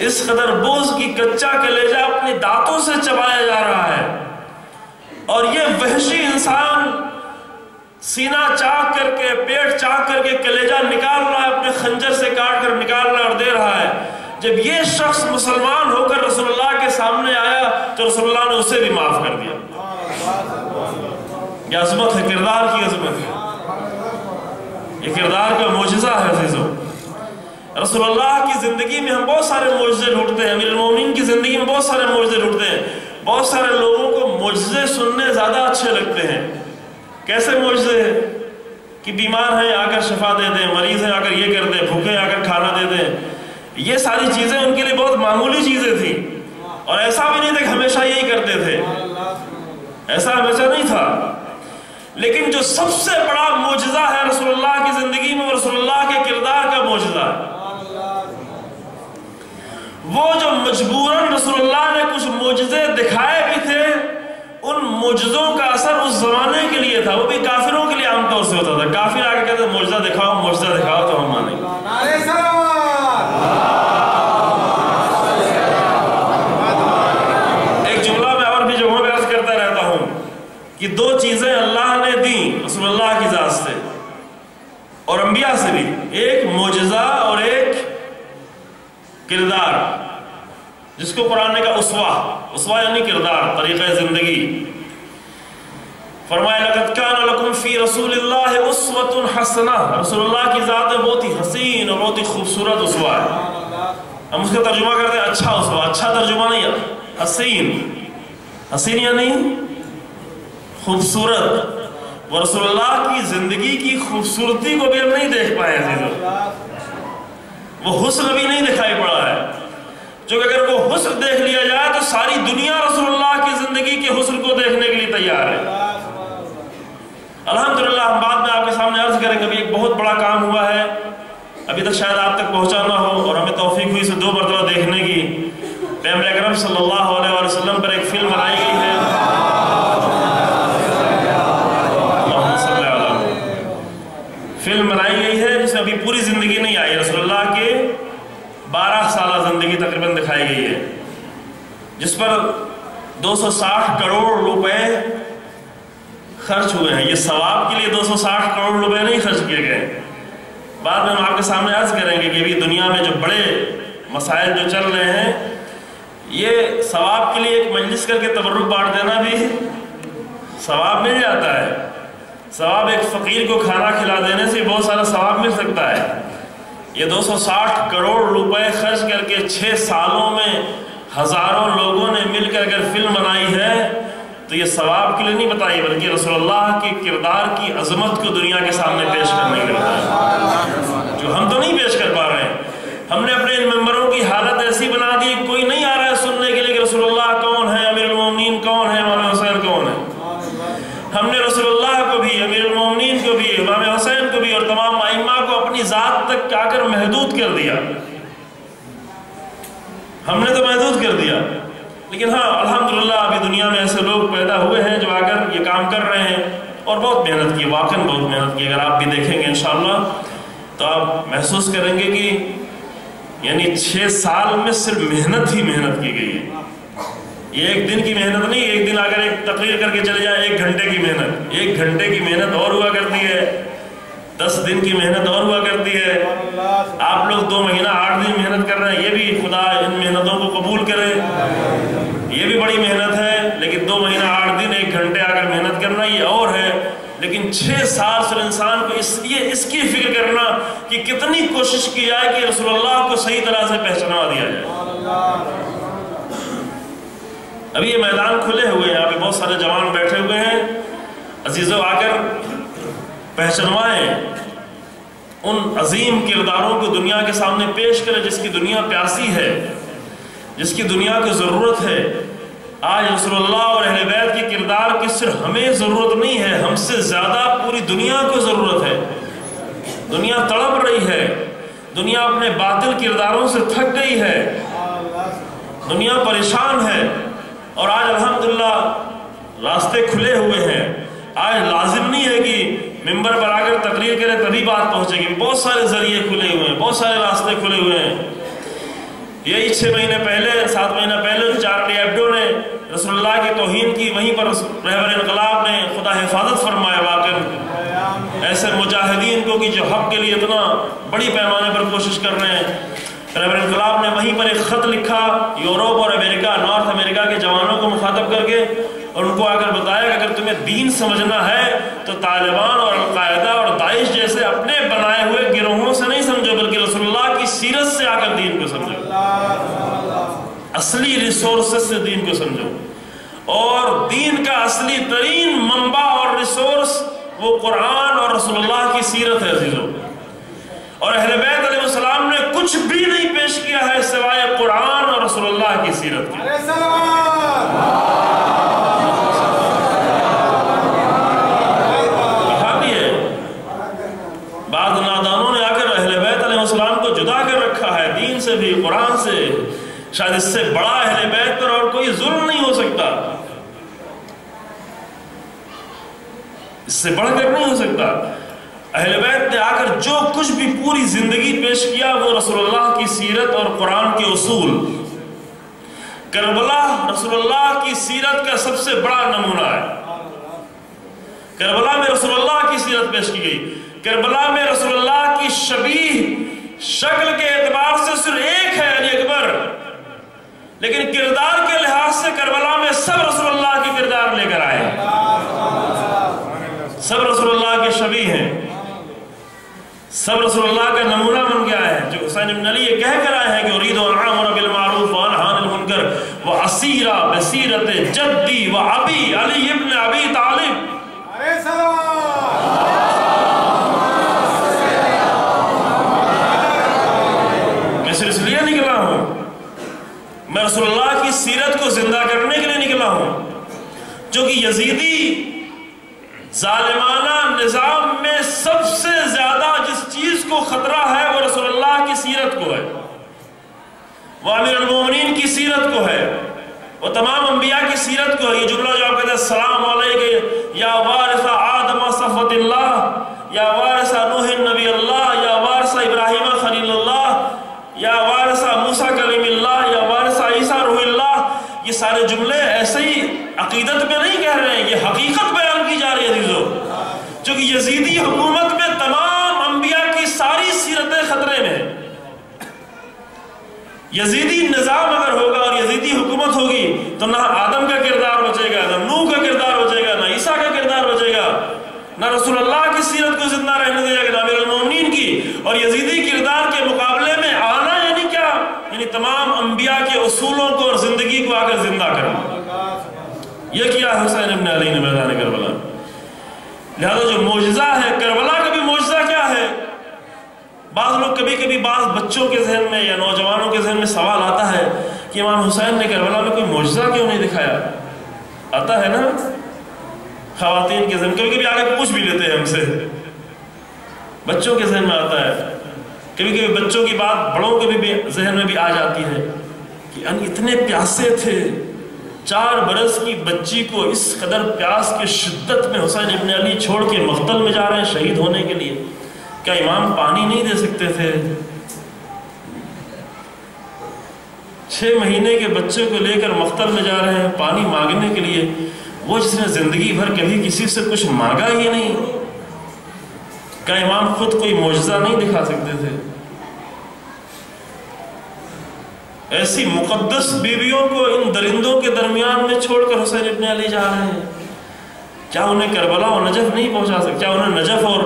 اس قدر بغض کی کچا کلیجہ اپنے دانتوں سے چبایا جا رہا ہے اور یہ وحشی انسان سینہ چاک کر کے، پیٹ چاک کر کے کلیجہ نکال رہا ہے، اپنے خنجر سے کاٹ کر نکال رہا ہے اور دے رہا ہے. جب یہ شخص مسلمان ہو کر رسول اللہ کے سامنے آیا تو رسول اللہ نے اسے بھی معاف کر دیا. یہ عظمت ہے، کردار کی عظمت ہے، یہ کردار کا معجزہ ہے عزیزو. رسول اللہ کی زندگی میں ہم بہت سارے معجزے ڈھونڈتے ہیں، امیر المومنین کی زندگی میں بہت سارے معجزے ڈھونڈتے ہیں. بہت سارے لوگوں کو معجزے سننے زیادہ اچھے لگتے ہیں. کیسے معجزے کہ بیمار ہیں آ کر شفا دے دیں، مریض ہیں آ کر یہ کر دیں، بھوکے آ کر کھانا دے دیں. یہ ساری چیزیں ان کے لیے بہت معمولی چیزیں تھیں اور ایسا بھی نہیں تھا کہ ہمیشہ یہی کرتے تھے، ایسا ہمیشہ نہیں تھا. لیکن جو سب سے بڑا معجزہ ہے رسول اللہ کی زندگی میں وہ رسول اللہ کے کردار کا معجزہ ہے. وہ جو مجبوراً رسول اللہ نے کچھ معجزے دکھائے بھی تھے، ان معجزوں کا اثر اس زمانے کے لیے تھا. وہ بھی کافروں کے لیے عام طور سے ہوتا تھا. کافر آگے کہتے ہیں معجزہ دکھاؤ، معجزہ دکھاؤ تو ہم مانیں گے. ایک جملہ میں اور بھی جگہوں پہ عرض کرتا رہتا ہوں کہ دو چیزیں اللہ نے دی رسول اللہ کی ذات سے اور انبیاء سے بھی، ایک معجزہ اور ایک کردار، جس کو قرآن نے کہا اسوہ یعنی کردار، طریقہ زندگی. فرمایا لَقَدْ كَانَ لَكُمْ فِي رَسُولِ اللَّهِ أُسْوَةٌ حَسَنَةٌ. رسول اللہ کی ذات میں بہت ہی حسین اور بہت ہی خوبصورت اسوہ ہے. ہم اس کا ترجمہ کرتے ہیں اچھا اسوہ. اچھا ترجمہ نہیں ہے، حسین یعنی خوبصورت. وہ رسول اللہ کی زندگی کی خوبصورتی کو بھی ہم نہیں دیکھ پائے عزیزو. وہ حسن بھی نہیں دکھائی پڑا ہے، جو کہ اگر وہ حسن دیکھ لیا جائے تو ساری دنیا رسول اللہ کی زندگی کے حسن کو دیکھنے کے لیے تیار ہے. الحمدللہ ہم بعد میں آپ کے سامنے عرض کریں گے. ابھی ایک بہت بڑا کام ہوا ہے، ابھی تک شاید آپ تک پہنچا نہ ہو اور ہمیں توفیق ہوئی اسے 2 مرتبہ دیکھنے کی. پیغمبر اکرم صلی اللہ علیہ وسلم پر ایک فلم بنائی گئی ہے فلم بنائی گئی ہے جس میں ابھی پوری زندگی نہیں آئی، رسول اللہ کے 12 سالہ زندگی تقریباً دکھائی گئی ہے، جس پر 260 کروڑ روپے خرچ ہوئے ہیں۔ یہ ثواب کے لیے 260 کروڑ روپے نہیں خرچ کیے گئے۔ بعد میں ہم آپ کے سامنے عرض کریں گے کہ ابھی دنیا میں جو بڑے مسائل جو چل رہے ہیں، یہ ثواب کے لیے ایک مجلس کر کے تبرک بانٹ دینا بھی ثواب مل جاتا ہے۔ ثواب ایک فقیر کو کھانا کھلا دینے سے بہت سارا ثواب مل سکتا ہے۔ یہ 260 کروڑ روپے خرچ کر کے 6 سالوں میں ہزاروں لوگوں نے مل کر اگر فلم بنائی ہے تو یہ ثواب کے لیے نہیں بتائی، بلکہ رسول اللہ کے کردار کی عظمت کو دنیا کے سامنے پیش کرنے کے لیے بتایا، جو ہم تو نہیں پیش کر پا رہے ہیں۔ ہم نے اپنے ان ممبروں کی حالت ایسی بنا دی، کوئی نہیں آ رہا ہے سننے کے لیے کہ رسول اللہ کون ہے، امیر المومنین کون ہے، امام حسین کون ہے۔ ہم نے رسول اللہ کو بھی، امیر المومنین کو بھی، امام حسین کو بھی اور تمام ائمہ کو اپنی ذات تک آ کر محدود کر دیا۔ ہم نے تو محدود کر دیا، لیکن ہاں الحمدللہ ابھی دنیا میں ایسے لوگ پیدا ہوئے ہیں جو آ کر یہ کام کر رہے ہیں اور بہت محنت کی، واقعاً بہت محنت کی۔ اگر آپ بھی دیکھیں گے انشاءاللہ تو آپ محسوس کریں گے کہ یعنی 6 سال میں صرف محنت ہی محنت کی گئی ہے۔ یہ ایک دن کی محنت نہیں، ایک دن اگر ایک تقریر کر کے چلے جائے 1 گھنٹے کی محنت، 1 گھنٹے کی محنت اور ہوا کرتی ہے، 10 دن کی محنت اور ہوا کرتی ہے۔ آپ لوگ 2 مہینہ 8 دن محنت کر رہے ہیں، یہ بھی خدا ان محنتوں کو قبول کرے، یہ بھی بڑی محنت ہے۔ لیکن 2 مہینہ 8 دن 1 گھنٹے آ کر محنت کرنا یہ اور ہے، لیکن 6 سال سے انسان کو اس کی فکر کرنا کہ کتنی کوشش کی جائے کہ رسول اللہ کو صحیح طرح سے پہچانوا دیا جائے۔ ابھی یہ میدان کھلے ہوئے ہیں، یہاں پہ بہت سارے جوان بیٹھے ہوئے ہیں، عزیزو آ کر پہچانوائیں، ان عظیم کرداروں کو دنیا کے سامنے پیش کریں جس کی دنیا پیاسی ہے، جس کی دنیا کو ضرورت ہے۔ آج رسول اللہ اور اہل بیت کی کردار کی صرف ہمیں ضرورت نہیں ہے، ہم سے زیادہ پوری دنیا کو ضرورت ہے۔ دنیا تڑپ رہی ہے، دنیا اپنے باطل کرداروں سے تھک گئی ہے، دنیا پریشان ہے، اور آج الحمدللہ راستے کھلے ہوئے ہیں۔ آج لازم نہیں ہے کہ ممبر پر آ کر تقریر کرے تبھی بات پہنچے گی، بہت سارے ذریعے کھلے ہوئے ہیں، بہت سارے راستے کھلے ہوئے ہیں۔ یہی 6 مہینے پہلے 7 مہینہ پہلے چارلی ایبڈو نے رسول اللہ کی توہین کی، وہیں پر رہبر انقلاب نے خدا حفاظت فرمایا واقعی ایسے مجاہدین کو کہ جو حق کے لیے اتنا بڑی پیمانے پر کوشش کر رہے ہیں۔ رہبر انقلاب نے وہیں پر ایک خط لکھا یورپ اور امریکہ، نارتھ امریکہ کے جوانوں کو مخاطب کر کے، اور ان کو آ کر بتایا کہ اگر تمہیں دین سمجھنا ہے تو طالبان اور القاعدہ اور داعش جیسے اپنے بنائے ہوئے گروہوں سے نہیں سمجھو، بلکہ رسول اللہ کی سیرت سے آ کر دین کو سمجھو، اصلی ریسورسز سے دین کو سمجھو۔ اور دین کا اصلی ترین منبع اور ریسورس وہ قرآن اور رسول اللہ کی سیرت ہے عزیزو۔ اور اہل بیت علیہ السلام نے کچھ بھی نہیں پیش کیا ہے سوائے قرآن اور رسول اللہ کی سیرت کی۔ کہا بھی ہے، بعض نادانوں نے آ کر اہل بیت علیہ السلام کو جدا کر رکھا ہے دین سے بھی، قرآن سے۔ شاید اس سے بڑا اہل بیت پر اور کوئی ظلم نہیں ہو سکتا، اس سے بڑھ کر نہیں ہو سکتا۔ اہل بیت نے آ کر جو کچھ بھی پوری زندگی پیش کیا وہ رسول اللہ کی سیرت اور قرآن کے اصول۔ کربلا رسول اللہ کی سیرت کا سب سے بڑا نمونہ ہے۔ کربلا میں رسول اللہ کی سیرت پیش کی گئی۔ کربلا میں رسول اللہ کی شبیہ شکل کے اعتبار سے صرف ایک ہے علی اکبر، لیکن کردار کے لحاظ سے کربلا میں سب رسول اللہ کی کردار لے کر آئے، سب رسول اللہ کے شبیہ ہیں، سب رسول اللہ کا نمونہ بن گیا ہے۔ جو حسین بن علی یہ کہہ کر آئے ہیں کہ اريد ان اعمر بالمعروف وانهى عن المنکر واسیر بسیرت جدی وابی علی ابن ابی طالب۔ میں صرف اس لیے نکلا ہوں، میں رسول اللہ کی سیرت کو زندہ کرنے کے لیے نکلا ہوں، جو کہ یزیدی ظالمانہ نظام میں سب سے زیادہ جس چیز کو خطرہ ہے وہ رسول اللہ کی سیرت کو ہے، وہ امیر المومنین کی سیرت کو ہے، وہ تمام انبیاء کی سیرت کو ہے۔ یہ جملہ جو آپ کہتے ہیں السلام علیکم یا وارث آدم صفوت اللہ، یا وارث نوح نبی اللہ، یا وارث ابراہیم خلیل اللہ، یا وارث موسیٰ کلیم اللہ، یا وارث عیسیٰ روح اللہ، یہ سارے جملے ایسے ہی عقیدت میں نہیں کہہ رہے ہیں، یہ حقیقت بیان کی جا رہی ہے عزیزو، چونکہ یزیدی حکومت میں تمام انبیاء کی ساری سیرتیں خطرے میں ہیں۔ یزیدی نظام اگر ہوگا اور یزیدی حکومت ہوگی تو نہ آدم کا کردار بچے گا، نہ نوح کا کردار بچے گا، نہ عیسیٰ کا کردار بچے گا، نہ رسول اللہ کی سیرت کو زندہ رہنے دے گا، نہ امیر المومنین کی۔ اور یزیدی کردار کے مقابلے میں آنا یعنی کیا؟ یعنی تمام انبیاء کے اصولوں کو اور زندگی کو آ کر زندہ کرنا۔ یہ کیا حسین ابن علی نے میدان کربلا۔ لہذا جو معجزہ ہے کربلا کا بھی معجزہ کیا ہے؟ بعض لوگ کبھی بعض بچوں کے ذہن میں یا نوجوانوں کے ذہن میں سوال آتا ہے کہ امام حسین نے کربلا میں کوئی معجزہ کیوں نہیں دکھایا؟ آتا ہے نا خواتین کے ذہن، کبھی آگے پوچھ بھی لیتے ہیں ہم سے، بچوں کے ذہن میں آتا ہے، کبھی بچوں کی بات بڑوں کے بھی ذہن میں بھی آ جاتی ہے کہ اتنے پیاسے تھے، 4 برس کی بچی کو اس قدر پیاس کی شدت میں حسین ابن علی چھوڑ کے مقتل میں جا رہے ہیں شہید ہونے کے لیے، کیا امام پانی نہیں دے سکتے تھے؟ 6 مہینے کے بچے کو لے کر مقتل میں جا رہے ہیں پانی مانگنے کے لیے، وہ جس نے زندگی بھر کبھی کسی سے کچھ مانگا ہی نہیں، کیا امام خود کوئی معجزہ نہیں دکھا سکتے تھے؟ ایسی مقدس بیویوں کو ان درندوں کے درمیان میں چھوڑ کر حسین ابن علی جا رہے ہیں، کیا انہیں کربلا اور نجف نہیں پہنچا سکتے؟ کیا انہیں نجف اور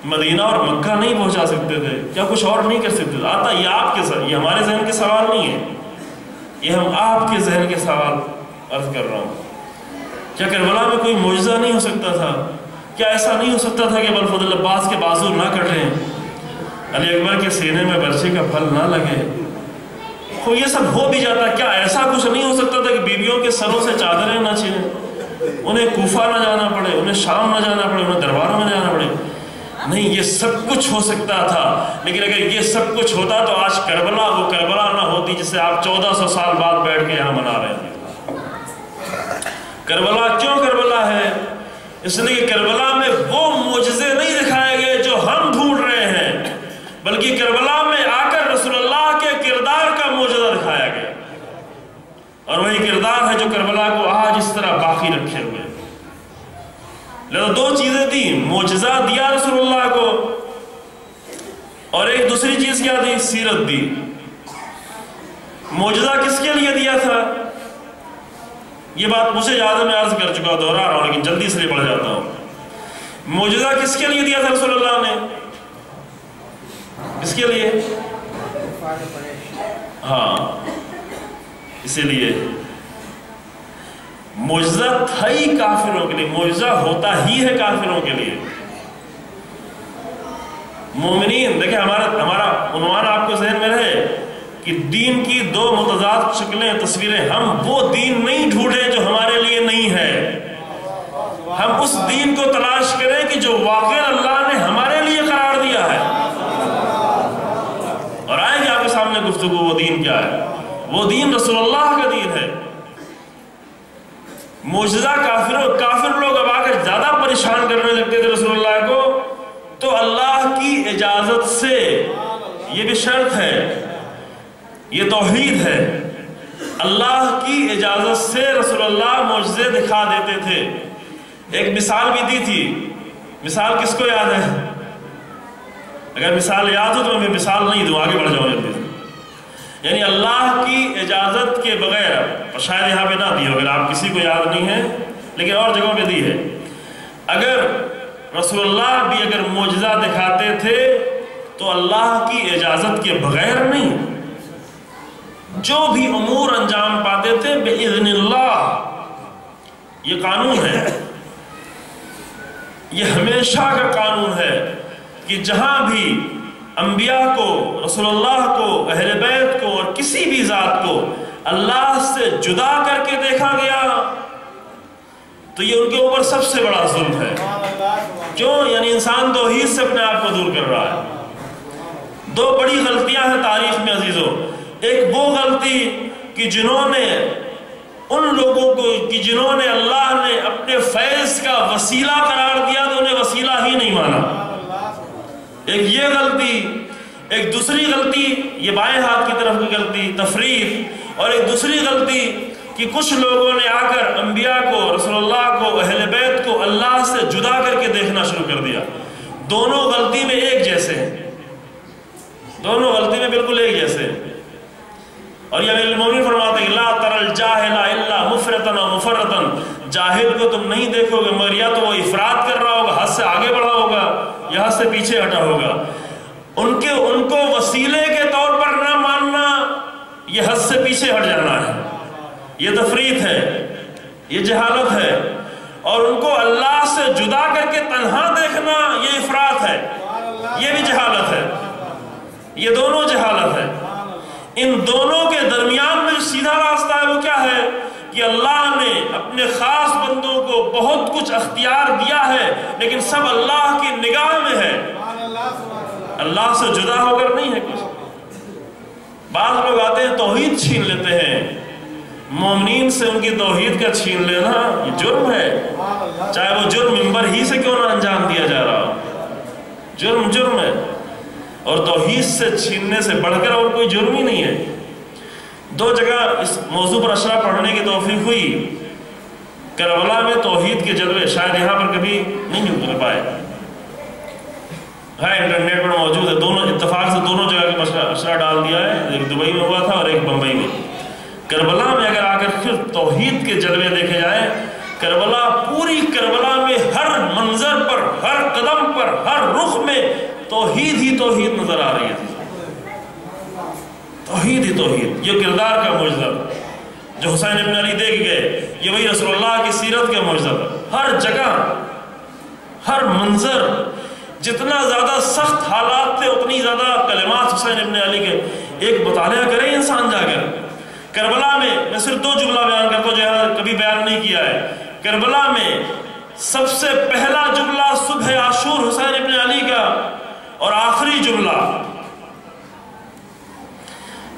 مدینہ اور مکہ نہیں پہنچا سکتے تھے؟ کیا کچھ اور نہیں کر سکتے تھے؟ آتا یہ آپ کے ذہن، یہ ہمارے ذہن کے سوال نہیں ہے، یہ ہم آپ کے ذہن کے سوال عرض کر رہا ہوں۔ کیا کربلا میں کوئی معجزہ نہیں ہو سکتا تھا؟ کیا ایسا نہیں ہو سکتا تھا کہ ابوالفضل عباس کے بازو نہ کٹیں، علی اکبر کے سینے میں برچے کا پھل نہ لگے؟ تو یہ سب ہو بھی جاتا، کیا ایسا کچھ نہیں ہو سکتا تھا کہ بیویوں کے سروں سے چادریں نہ چھنیں، انہیں کوفہ نہ جانا پڑے، انہیں شام نہ جانا پڑے، انہیں درباروں میں جانا پڑے؟ نہیں، یہ سب کچھ ہو سکتا تھا، لیکن اگر یہ سب کچھ ہوتا تو آج کربلا وہ کربلا نہ ہوتی جسے آپ 1400 سال بعد بیٹھ کے یہاں منا رہے ہیں۔ کربلا کیوں کربلا ہے؟ اس لیے کہ کربلا میں وہ معجزے نہیں دکھائے گئے جو ہم ڈھونڈ رہے ہیں، بلکہ کربلا میں آ کر رسول اللہ کے کردار کا معجزہ دکھایا گیا، اور وہی کردار ہے جو کربلا کو آج اس طرح باقی رکھے ہوئے۔ لہذا 2 چیزیں تھیں، معجزہ دیا رسول اللہ کو، اور ایک دوسری چیز کیا دی؟ سیرت دی۔ معجزہ کس کے لیے دیا تھا؟ یہ بات مجھے یاد ہے، میں عرض کر چکا، دوہرا رہا ہوں لیکن جلدی سے پڑھ جاتا ہوں۔ معجزہ کس کے لیے دیا تھا رسول اللہ نے؟ کس کے لیے؟ ہاں، اسی لیے معجزہ تھا ہی کافروں کے لیے، معجزہ ہوتا ہی ہے کافروں کے لیے۔ مومنین، دیکھیں ہمارا عنوان آپ کو ذہن میں رہے کہ دین کی 2 متضاد شکلیں، تصویریں۔ ہم وہ دین نہیں ڈھونڈیں جو ہمارے لیے نہیں ہے، ہم اس دین کو تلاش کریں کہ جو واقعی اللہ نے ہمارے لیے قرار دیا ہے، اور آئے گی آپ کے سامنے گفتگو وہ دین کیا ہے۔ وہ دین رسول اللہ کا دین ہے۔ معجزہ کافر لوگ اب آ کر زیادہ پریشان کرنے لگتے تھے رسول اللہ کو، تو اللہ کی اجازت سے، یہ بھی شرط ہے، یہ توحید ہے، اللہ کی اجازت سے رسول اللہ معجزے دکھا دیتے تھے۔ ایک مثال بھی دی تھی، مثال کس کو یاد ہے؟ اگر مثال یاد ہو تو میں مثال نہیں دوں، آگے بڑھ جاؤں جلدی سے۔ یعنی اللہ کی اجازت کے بغیر، شاید یہاں پہ نہ دی ہو، اگر آپ کسی کو یاد نہیں ہے، لیکن اور جگہوں پہ دی ہے، اگر رسول اللہ بھی اگر معجزہ دکھاتے تھے تو اللہ کی اجازت کے بغیر نہیں، جو بھی امور انجام پاتے تھے بِإِذْنِ اللہ۔ یہ قانون ہے، یہ ہمیشہ کا قانون ہے کہ جہاں بھی انبیاء کو، رسول اللہ کو، اہل بیت کو اور کسی بھی ذات کو اللہ سے جدا کر کے دیکھا گیا تو یہ ان کے اوپر سب سے بڑا ظلم ہے۔ کیوں؟ یعنی انسان توحید سے اپنے آپ کو دور کر رہا ہے۔ 2 بڑی غلطیاں ہیں تاریخ میں عزیزو۔ ایک وہ غلطی کہ جنہوں نے ان لوگوں کو کہ جنہوں نے اللہ نے اپنے فیض کا وسیلہ قرار دیا تو انہیں وسیلہ ہی نہیں مانا. ایک یہ غلطی. ایک دوسری غلطی یہ بائیں ہاتھ کی طرف کی غلطی تفریط. اور ایک دوسری غلطی کہ کچھ لوگوں نے آ کر انبیاء کو, رسول اللہ کو, اہل بیت کو اللہ سے جدا کر کے دیکھنا شروع کر دیا. دونوں غلطی میں ایک جیسے ہیں, دونوں غلطی میں بالکل ایک جیسے ہیں. اور یہ امیر المومنین فرماتے ہیں لا تر الجاہل الا مفرطا و مفرطا, جاہل کو تم نہیں دیکھو گے مگر یا تو وہ افراط کر رہا ہوگا, حد سے آگے بڑھا ہوگا, یا حد سے پیچھے ہٹا ہوگا. ان کو وسیلے کے طور پر نہ ماننا یہ حد سے پیچھے ہٹ جانا ہے, یہ تفریط ہے, یہ جہالت ہے. اور ان کو اللہ سے جدا کر کے تنہا دیکھنا یہ افراط ہے, یہ بھی جہالت ہے. یہ دونوں جہالت ہے. ان دونوں کے درمیان میں جو سیدھا راستہ ہے وہ کیا ہے کہ اللہ نے اپنے خاص بندوں کو بہت کچھ اختیار دیا ہے لیکن سب اللہ کی نگاہ میں ہے, اللہ سے جدا ہو کر نہیں ہے کچھ. بعض لوگ آتے ہیں توحید چھین لیتے ہیں, مومنین سے ان کی توحید کا چھین لینا یہ جرم ہے, چاہے وہ جرم منبر ہی سے کیوں نہ انجام دیا جا رہا ہو, جرم ہے. اور توحید سے چھیننے سے بڑھ کر اور کوئی جرم ہی نہیں ہے. 2 جگہ اس موضوع پر اشرا پڑھنے کی توفیق ہوئی. کربلا میں توحید کے جلوے شاید یہاں پر کبھی نہیں اتر پائے, ہاں انٹرنیٹ پر موجود ہے. دونوں اتفاق سے دونوں جگہ کے اشرا ڈال دیا ہے, ایک دبئی میں ہوا تھا اور ایک بمبئی میں. کربلا میں اگر آ کر پھر توحید کے جلوے دیکھے جائیں, کربلا پوری کربلا میں ہر منظر پر, ہر قدم پر, ہر رخ میں توحید ہی توحید نظر آ رہی ہے. توحید ہی توحید. یہ کردار کا معجزہ جو حسین ابن علی دے گئے, یہ وہی رسول اللہ کی سیرت کا معجزہ. ہر جگہ, ہر منظر, جتنا زیادہ سخت حالات تھے اتنی زیادہ کلمات حسین ابن علی کے. ایک مطالعہ کریں انسان جا کر کربلا میں صرف 2 جملہ بیان کرتا ہوں جو کبھی بیان نہیں کیا ہے. کربلا میں سب سے پہلا جملہ صبح عاشور حسین ابن علی کا, اور آخری جملہ,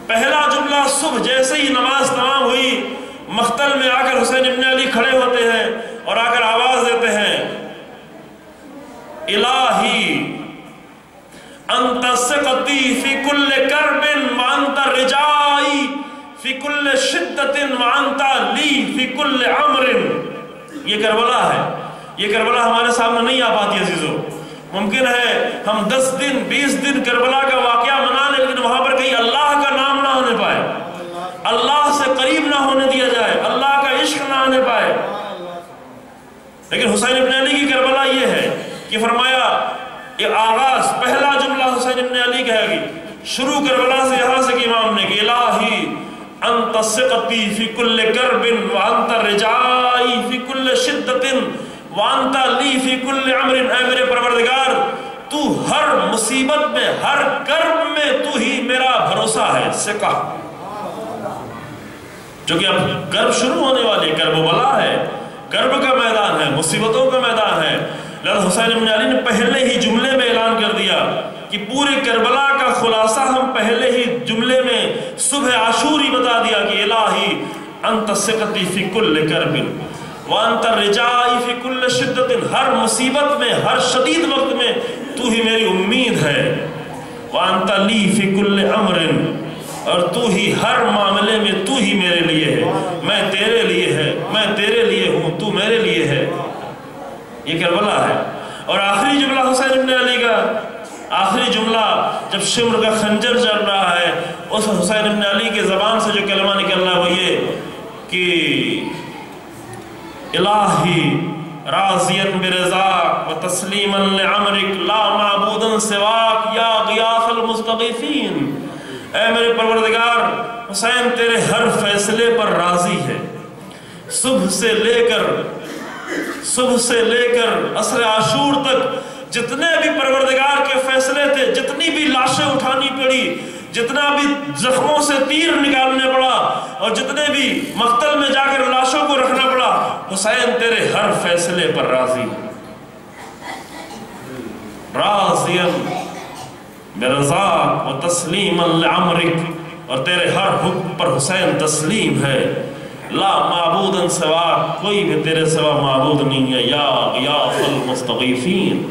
پہلا جملہ صبح جیسے ہی نماز تمام ہوئی مقتل میں آ کر حسین ابن علی کھڑے ہوتے ہیں اور آ کر آواز دیتے ہیں الہی انت ثقتی فی کل کرب وانت رجائی فی کل شدت وانت لی فی کل عمر. یہ کربلا ہے. یہ کربلا ہمارے سامنے نہیں آ پاتی عزیزو. ممکن ہے ہم 10 دن 20 دن کربلا کا واقعہ منا لیں لیکن وہاں پر کہیں اللہ کا نام نہ ہونے پائے, اللہ سے قریب نہ ہونے دیا جائے, اللہ کا عشق نہ آنے پائے. لیکن حسین ابن علی کی کربلا یہ ہے کہ فرمایا یہ آغاز پہلا جملہ حسین ابن علی کہے گی, شروع کربلا سے یہاں سے کہ امام نے کہ الہی انت ثقتی فی کل کرب وانت رجائی فی کل شدت وانت لی فی کل عمر. اے میرے پروردگار تو ہر مصیبت میں, ہر کرب میں تو ہی میرا بھروسہ ہے. ثقہ جو کہ اب کرب شروع ہونے والی, کرب و بلا ہے, کرب کا میدان ہے, مصیبتوں کا میدان ہے. لہذا حسین ابن علی نے پہلے ہی جملے میں اعلان کر دیا کہ پورے کربلا کا خلاصہ ہم پہلے ہی جملے میں صبح عاشور ہی بتا دیا کہ الہی انت ثقتی فی کل کرب وانت رجائی فی کل شدت. ہر مصیبت میں, ہر شدید وقت میں تو ہی میری امید ہے. وانت لی فی کل امر, اور تو ہی ہر معاملے میں تو ہی میرے لیے ہے. میں تیرے لیے ہے, میں تیرے لیے ہوں, تو میرے لیے ہے. یہ کربلا ہے. اور آخری جملہ حسین ابن علی کا, آخری جملہ جب شمر کا خنجر چل رہا ہے, اس حسین ابن علی کے زبان سے جو کلمہ نکل رہا ہے وہ یہ کہ الہی راضیاً برضاک و تسلیما لعمرک لا معبودا سواک یا غیاث المستغیثین. اے میرے پروردگار, حسین تیرے ہر فیصلے پر راضی ہے. صبح سے لے کر عصر عاشور تک جتنے بھی پروردگار کے فیصلے تھے, جتنی بھی لاشیں اٹھانی پڑی, جتنا بھی زخموں سے تیر نکالنے پڑا, اور جتنے بھی مقتل میں جا کر لاشوں کو رکھنا پڑا, حسین تیرے ہر فیصلے پر راضی. راضیاً برضاک و تسلیما لعمرک, اور تیرے ہر حکم پر حسین تسلیم ہے. لا معبودن سوا، کوئی بھی تیرے سوا معبود نہیں ہے، یا غیاث المستغیثین۔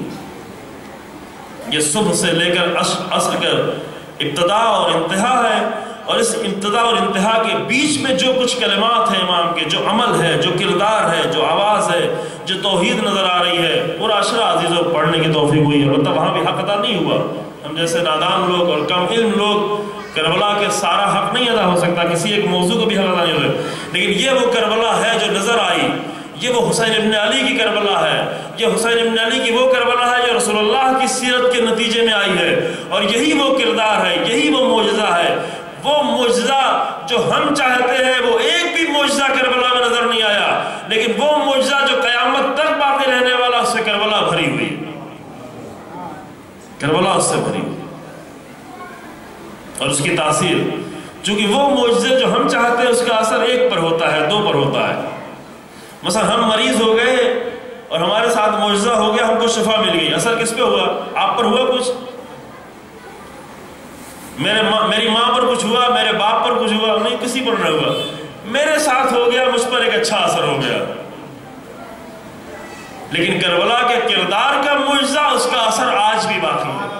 یہ صبح سے لے کر عصر کا ابتدا اور انتہا ہے، اور اس ابتدا اور انتہا کے بیچ میں جو کچھ کلمات ہیں امام کے، جو عمل ہے، جو کردار ہے، جو آواز ہے، جو توحید نظر آ رہی ہے، پورا عشرہ عزیزوں پڑھنے کی توفیق ہوئی ہے۔ البتہ وہاں بھی حق ادا نہیں ہوا، ہم جیسے نادان لوگ اور کم علم لوگ کربلا کے سارا حق نہیں ادا ہو سکتا، کسی ایک موضوع کو بھی حق ادا نہیں ہو سکتا، لیکن یہ وہ کربلا ہے جو نظر آئی، یہ وہ حسین ابن علی کی کربلا ہے، یہ حسین ابن علی کی وہ کربلا ہے جو رسول اللہ کی سیرت کے نتیجے میں آئی ہے، اور یہی وہ کردار ہے، یہی وہ معجزہ ہے، وہ معجزہ جو ہم چاہتے ہیں۔ وہ ایک بھی معجزہ کربلا میں نظر نہیں آیا، لیکن وہ معجزہ جو قیامت تک باقی رہنے والا، اس سے کربلا بھری ہوئی، کربلا اس سے بھری ہوئی، اور اس کی تاثیر، چونکہ وہ معجزے جو ہم چاہتے ہیں اس کا اثر ایک پر ہوتا ہے، دو پر ہوتا ہے۔ مثلا ہم مریض ہو گئے اور ہمارے ساتھ معجزہ ہو گیا، ہم کو شفا مل گئی، اثر کس پہ ہوا؟ آپ پر ہوا کچھ؟ میری ماں پر کچھ ہوا، میرے باپ پر کچھ ہوا؟ نہیں، کسی پر نہ ہوا، میرے ساتھ ہو گیا، مجھ پر ایک اچھا اثر ہو گیا۔ لیکن کربلا کے کردار کا معجزہ، اس کا اثر آج بھی باقی ہے،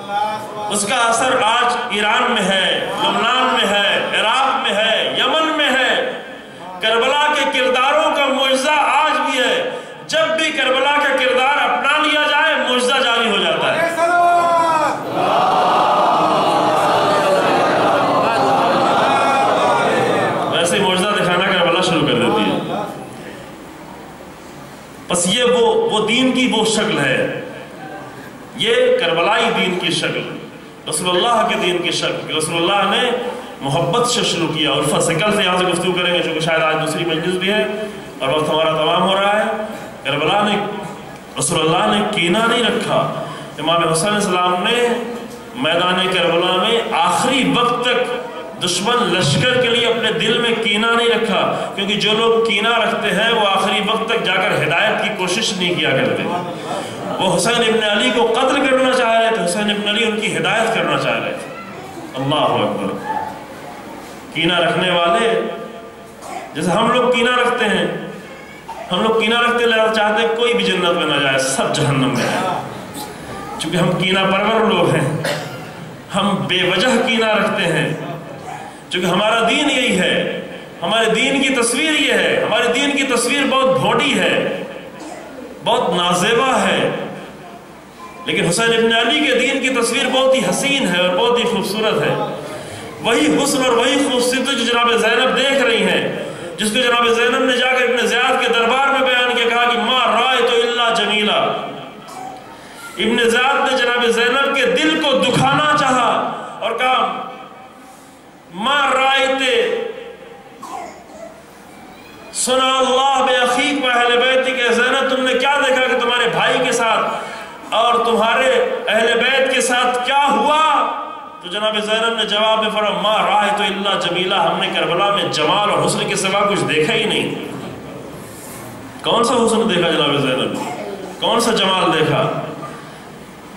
اس کا اثر آج ایران میں ہے، لبنان میں ہے، عراق میں ہے، یمن میں ہے۔ کربلا کے کرداروں کا معجزہ آج بھی ہے، جب بھی کربلا کا کردار اپنا لیا جائے معجزہ جاری ہو جاتا ہے۔ ویسے معجزہ دکھانا کربلا شروع کر دیتی ہے۔ بس یہ وہ دین کی وہ شکل ہے، یہ کربلائی دین کی شکل، رسول اللہ کے دین کی شکل۔ رسول اللہ نے محبت سے شروع کیا، الفت سے۔ کل سے یہاں سے گفتگو کریں گے، چونکہ شاید آج دوسری مجلس بھی ہے اور وقت ہمارا تمام ہو رہا ہے۔ کربلا نے، رسول اللہ نے کینہ نہیں رکھا۔ امام حسین علیہ السلام نے میدان کربلا میں آخری وقت تک دشمن لشکر کے لیے اپنے دل میں کینہ نہیں رکھا، کیونکہ جو لوگ کینہ رکھتے ہیں وہ آخری وقت تک جا کر ہدایت کی کوشش نہیں کیا کرتے۔ وہ حسین ابن علی کو قتل کرنا چاہ رہے تھے، حسین ابن علی ان کی ہدایت کرنا چاہ رہے تھے۔ اللہ اکبر۔ کینہ رکھنے والے، جیسے ہم لوگ کینہ رکھتے ہیں، ہم لوگ کینہ رکھتے چاہتے ہیں کوئی بھی جنت میں نہ جائے، سب جہنم میں جائے، چونکہ ہم کینہ پرور لوگ ہیں، ہم بے وجہ کینہ رکھتے ہیں، چونکہ ہمارا دین یہی ہے، ہمارے دین کی تصویر یہ ہے۔ ہمارے دین کی تصویر بہت بھوٹی ہے، بہت نازیبا ہے، لیکن حسین ابن علی کے دین کی تصویر بہت ہی حسین ہے اور بہت ہی خوبصورت ہے۔ وہی حسن اور وہی خوبصورتی جو جناب زینب دیکھ رہی ہیں، جس کو جناب زینب نے جا کر ابن زیاد کے دربار میں بیان کیا، کہا کہ ما رائت الا جمیلا۔ ابن زیاد نے جناب زینب کے دل کو دکھانا چاہا اور کہا ما رائت سنا اللہ بے اخیق و اہل بیت، کہ زینب تم نے کیا دیکھا کہ تمہارے بھائی کے ساتھ اور تمہارے اہل بیت کے ساتھ کیا ہوا؟ تو جناب زینب نے جواب میں فرمایا ما رائت الا جمیلا، ہم نے کربلا میں جمال اور حسن کے سوا کچھ دیکھا ہی نہیں۔ کون سا حسن دیکھا جناب زینب نے؟ کون سا جمال دیکھا؟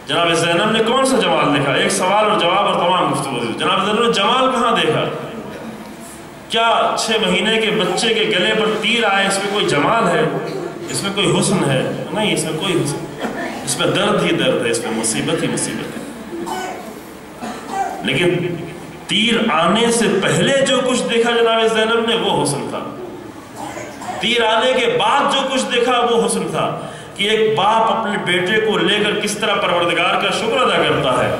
جناب زینب نے کون سا جمال دیکھا؟ ایک سوال اور جواب اور تمام گفتگو۔ جناب زینب نے جمال کہاں دیکھا؟ کیا 6 مہینے کے بچے کے گلے پر تیر آئے اس میں کوئی جمال ہے؟ اس میں کوئی حسن ہے؟ نہیں، اس میں کوئی حسن، اس میں درد ہی درد ہے، اس میں مصیبت ہی مصیبت ہے۔ لیکن تیر آنے سے پہلے جو کچھ دیکھا جناب زینب نے وہ حسن تھا، تیر آنے کے بعد جو کچھ دیکھا وہ حسن تھا، کہ ایک باپ اپنے بیٹے کو لے کر کس طرح پروردگار کا شکر ادا کرتا ہے۔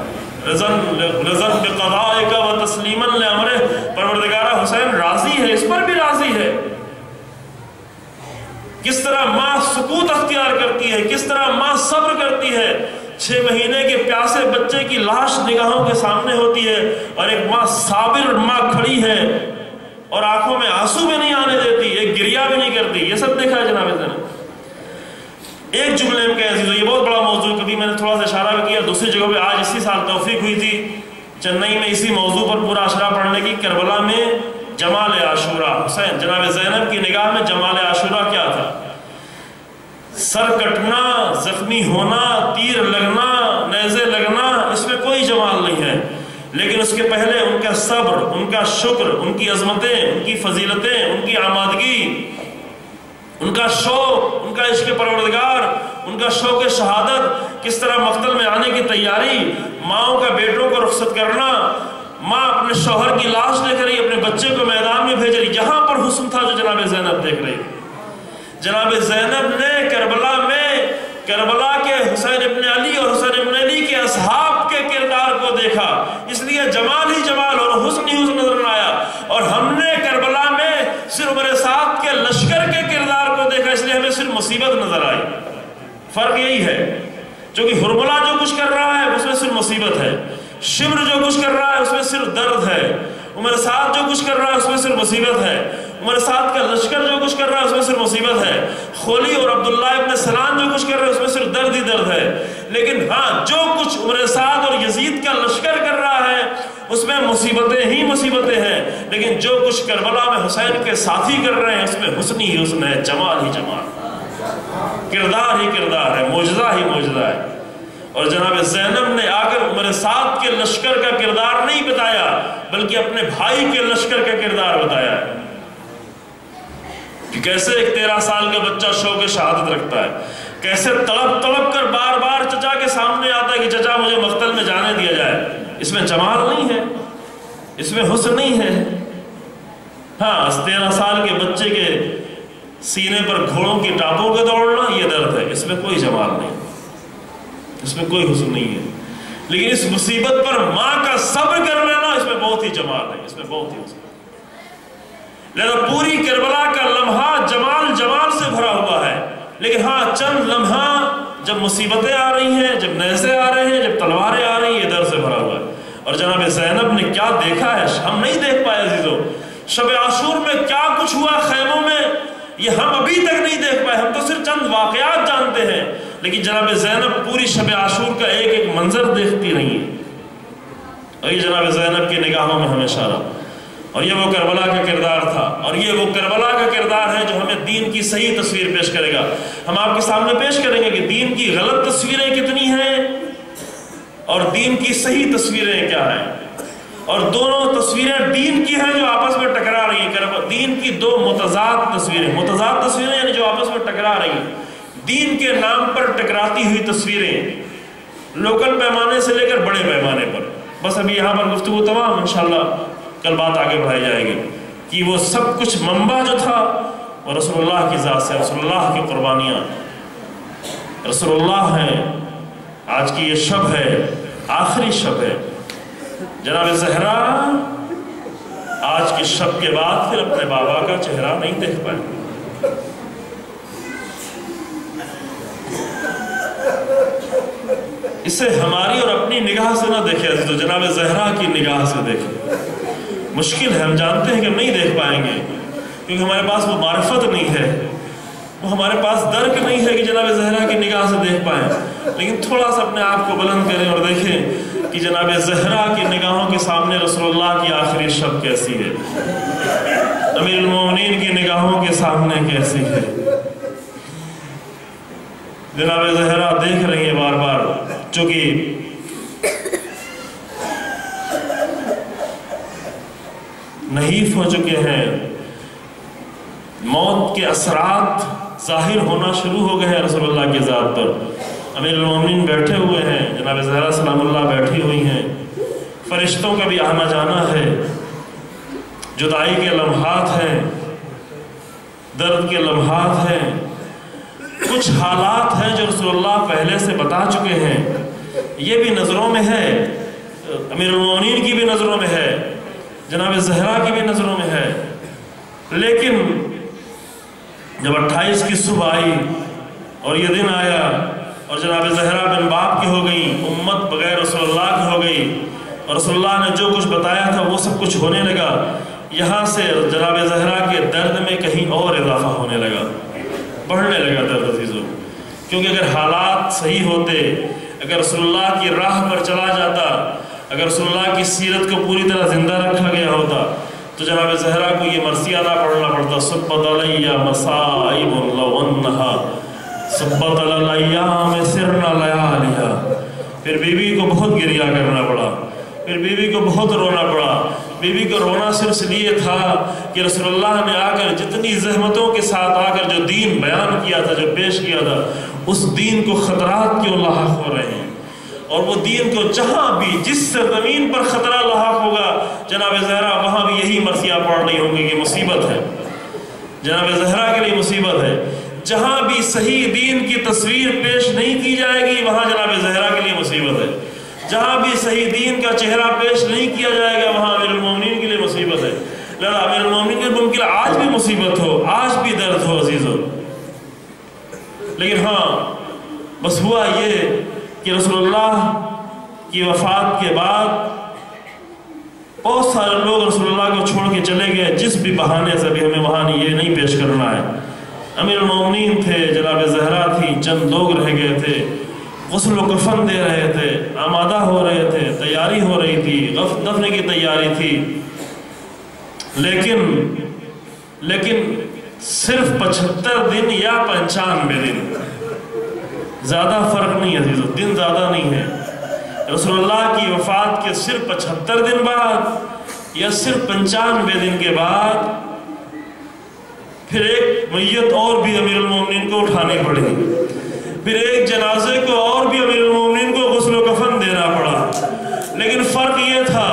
رضن بقضائک و تسلیما لامرہ، پروردگارہ حسین راضی ہے، اس پر بھی راضی ہے۔ کس طرح ماں سکوت اختیار کرتی ہے، کس طرح ماں صبر کرتی ہے۔ 6 مہینے کے پیاسے بچے کی لاش نگاہوں کے سامنے ہوتی ہے اور ایک ماں صابر ماں کھڑی ہے اور آنکھوں میں آنسو بھی نہیں آنے دیتی، ایک گریہ بھی نہیں کرتی۔ یہ سب دیکھا ہے جناب زینب۔ ایک جملے میں کہیں عزیزو، یہ بہت بڑا موضوع، کبھی میں نے تھوڑا سا اشارہ بھی کیا، دوسری جگہ پہ آج اسی سال توفیق ہوئی تھی چنئی میں اسی موضوع پر پورا اشارہ پڑھنے کی، کربلا میں جمال عاشورہ۔ حسین جناب زینب کی نگاہ میں جمال عاشورہ کیا تھا؟ سر کٹنا، زخمی ہونا، تیر لگنا، نیزے لگنا، اس میں کوئی جمال نہیں ہے، لیکن اس کے پہلے ان کا صبر، ان کا شکر، ان کی عظمتیں، ان کی فضیلتیں، ان کی آمادگی، ان کا شوق، ان کا عشق پروردگار، ان کا شوق شہادت، کس طرح مقتل میں آنے کی تیاری، ماؤں کا بیٹوں کو رخصت کرنا، ماں اپنے شوہر کی لاش دیکھ رہی، اپنے بچے کو میدان میں بھیج رہی، یہاں پر حسن تھا جو جناب زینب دیکھ رہی۔ جناب زینب نے کربلا میں کربلا کے حسین ابن علی اور حسین ابن علی کے اصحاب کے کردار کو دیکھا، اس لیے جمال ہی جمال اور حسن ہی حسن نظر آیا، اور ہم نے کربلا میں صرف عمر سعد کے لشکر کے کردار کو دیکھا، اس لیے ہمیں صرف مصیبت نظر آئی۔ فرق یہی ہے، چونکہ ہرملہ جو کچھ کر رہا ہے اس میں صرف مصیبت ہے، شمر جو کچھ کر رہا ہے اس میں صرف درد ہے، عمر سعد جو کچھ کر رہا ہے اس میں صرف مصیبت ہے، عمر سعد کا لشکر جو کچھ کر رہا ہے اس میں صرف مصیبت ہے، خولی اور عبداللہ ابن سلام جو کچھ کر رہا ہے اس میں صرف درد ہی درد ہے، لیکن ہاں جو کچھ عمر سعد اور یزید کا لشکر کر رہا ہے اس میں مصیبتیں ہی مصیبتیں ہیں، لیکن جو کچھ کربلا میں حسین کے ساتھی کر رہے ہیں اس میں حسن ہی حسن ہے، جمال ہی جمال، کردار ہی کردار ہے، معجزہ ہی معجزہ ہے۔ اور جناب زینب نے آ کر عمر سعد کے لشکر کا کردار نہیں بتایا بلکہ اپنے بھائی کے لشکر کا کردار بتایا ہے کہ کیسے ایک 13 سال کا بچہ شوق شہادت رکھتا ہے، کیسے تڑپ تڑپ کر بار بار چچا کے سامنے آتا ہے کہ چچا مجھے مقتل میں جانے دیا جائے۔ اس میں جمال نہیں ہے، اس میں حسن نہیں ہے۔ ہاں 13 سال کے بچے کے سینے پر گھوڑوں کی ٹاپوں کے دوڑنا یہ درد ہے، اس میں کوئی جمال نہیں، اس میں کوئی حسن نہیں ہے، لیکن اس مصیبت پر ماں کا صبر کر لینا اس میں بہت ہی جمال ہے، اس میں بہت ہی حسن ہے۔ لہذا پوری کربلا کا لمحہ جمال جمال سے بھرا ہوا ہے، لیکن ہاں چند لمحہ جب مصیبتیں آ رہی ہیں، جب نیزے آ رہے ہیں، جب تلواریں آ رہی ہیں، یہ درد سے بھرا ہوا ہے۔ اور جناب زینب نے کیا دیکھا ہے ہم نہیں دیکھ پائے عزیزو، شب عاشور میں کیا کچھ ہوا خیموں میں یہ ہم ابھی تک نہیں دیکھ پائے، ہم تو صرف چند واقعات جانتے ہیں، لیکن جناب زینب پوری شب عاشور کا ایک ایک منظر دیکھتی رہی ہے، اور یہ جناب زینب کی نگاہوں میں ہمیشہ رہا، اور یہ وہ کربلا کا کردار تھا، اور یہ وہ کربلا کا کردار ہے جو ہمیں دین کی صحیح تصویر پیش کرے گا۔ ہم آپ کے سامنے پیش کریں گے کہ دین کی غلط تصویریں کتنی ہیں اور دین کی صحیح تصویریں کیا ہیں، اور دونوں تصویریں دین کی ہیں جو آپس میں ٹکرا رہی ہیں۔ دین کی دو متضاد تصویریں یعنی جو آپس میں ٹکرا رہی ہیں، دین کے نام پر ٹکراتی ہوئی تصویریں، لوکل پیمانے سے لے کر بڑے پیمانے پر۔ بس ابھی یہاں پر گفتگو تمام، انشاءاللہ کل بات آگے بڑھائی جائے گی کہ وہ سب کچھ منبع جو تھا وہ رسول اللہ کی ذات سے، رسول اللہ کی قربانیاں، رسول اللہ ہیں۔ آج کی یہ شب ہے، آخری شب ہے، جناب زہرا آج کی شب کے بعد پھر اپنے بابا کا چہرہ نہیں دیکھ پائے۔ اسے ہماری اور اپنی نگاہ سے نہ دیکھیں عزیزو، جناب زہرا کی نگاہ سے دیکھیں۔ مشکل ہے، ہم جانتے ہیں کہ ہم نہیں دیکھ پائیں گے کیونکہ ہمارے پاس وہ معرفت نہیں ہے، وہ ہمارے پاس درک نہیں ہے کہ جناب زہرا کی نگاہ سے دیکھ پائیں، لیکن تھوڑا سا اپنے آپ کو بلند کریں اور دیکھیں کہ جناب زہرا کی نگاہوں کے سامنے رسول اللہ کی آخری شب کیسی ہے، امیر المومنین کی نگاہوں کے سامنے کیسی ہے۔ جناب زہرا دیکھ رہی ہیں بار بار، چونکہ نحیف ہو چکے ہیں، موت کے اثرات ظاہر ہونا شروع ہو گئے ہیں رسول اللہ کی ذات پر۔ امیر المومنین بیٹھے ہوئے ہیں، جناب زہرا سلام اللہ بیٹھی ہوئی ہیں، فرشتوں کا بھی آنا جانا ہے، جدائی کے لمحات ہیں، درد کے لمحات ہیں، کچھ حالات ہیں جو رسول اللہ پہلے سے بتا چکے ہیں، یہ بھی نظروں میں ہے، امیر المومنین کی بھی نظروں میں ہے، جناب زہرا کی بھی نظروں میں ہے، لیکن جب 28 کی صبح آئی اور یہ دن آیا اور جناب زہرا بن باپ کی ہو گئی، امت بغیر رسول اللہ کی ہو گئی، اور رسول اللہ نے جو کچھ بتایا تھا وہ سب کچھ ہونے لگا، یہاں سے جناب زہرا کے درد میں کہیں اور اضافہ ہونے لگا، بڑھنے لگا درد عزیزو، کیونکہ اگر حالات صحیح ہوتے، اگر رسول اللہ کی راہ پر چلا جاتا، اگر رسول اللہ کی سیرت کو پوری طرح زندہ رکھا گیا ہوتا تو جناب زہرا کو یہ مرثیہ ادا پڑھنا پڑتا، صبت علیہ مصائب لو انہا صبت علیہ میں سرنا لیالیا، پھر بیوی کو بہت گریہ کرنا پڑا، پھر بیوی کو بہت رونا پڑا. بیوی کو رونا صرف اس لیے تھا کہ رسول اللہ نے آ کر جتنی زحمتوں کے ساتھ آ کر جو دین بیان کیا تھا, جو پیش کیا تھا, اس دین کو خطرات کیوں لاحق ہو رہے ہیں. اور وہ دین کو جہاں بھی جس زمین پر خطرہ لاحق ہوگا جناب زہرا وہاں بھی یہی مرثیہ پڑھ رہی ہوں گی کہ مصیبت ہے. جناب زہرا کے لیے مصیبت ہے. جہاں بھی صحیح دین کی تصویر پیش نہیں کی جائے گی وہاں جناب زہرا کے لیے مصیبت ہے. جہاں بھی صحیح دین کا چہرہ پیش نہیں کیا جائے گا وہاں امیر المومنین کے لیے مصیبت ہے. لہذا امیر المومنین کے ممکن آج بھی مصیبت ہو, آج بھی درد ہو عزیزو, لیکن ہاں بس ہوا یہ کہ رسول اللہ کی وفات کے بعد بہت سارے لوگ رسول اللہ کو چھوڑ کے چلے گئے, جس بھی بہانے سے بھی ہمیں وہاں یہ نہیں پیش کرنا ہے. امیر المومنین تھے, جناب زہرا تھی, چند لوگ رہ گئے تھے, غسل و کفن دے رہے تھے, آمادہ ہو رہے تھے, تیاری ہو رہی تھی, دفن کی تیاری تھی. لیکن صرف 75 دن یا 95 دن, زیادہ فرق نہیں ہے عزیزو, دن زیادہ نہیں ہے. رسول اللہ کی وفات کے صرف 75 دن بعد یا صرف 95 دن کے بعد پھر ایک میت اور بھی امیر المومنین کو اٹھانی پڑی, پھر ایک جنازے کو اور بھی امیر المومنین کو غسل و کفن دینا پڑا. لیکن فرق یہ تھا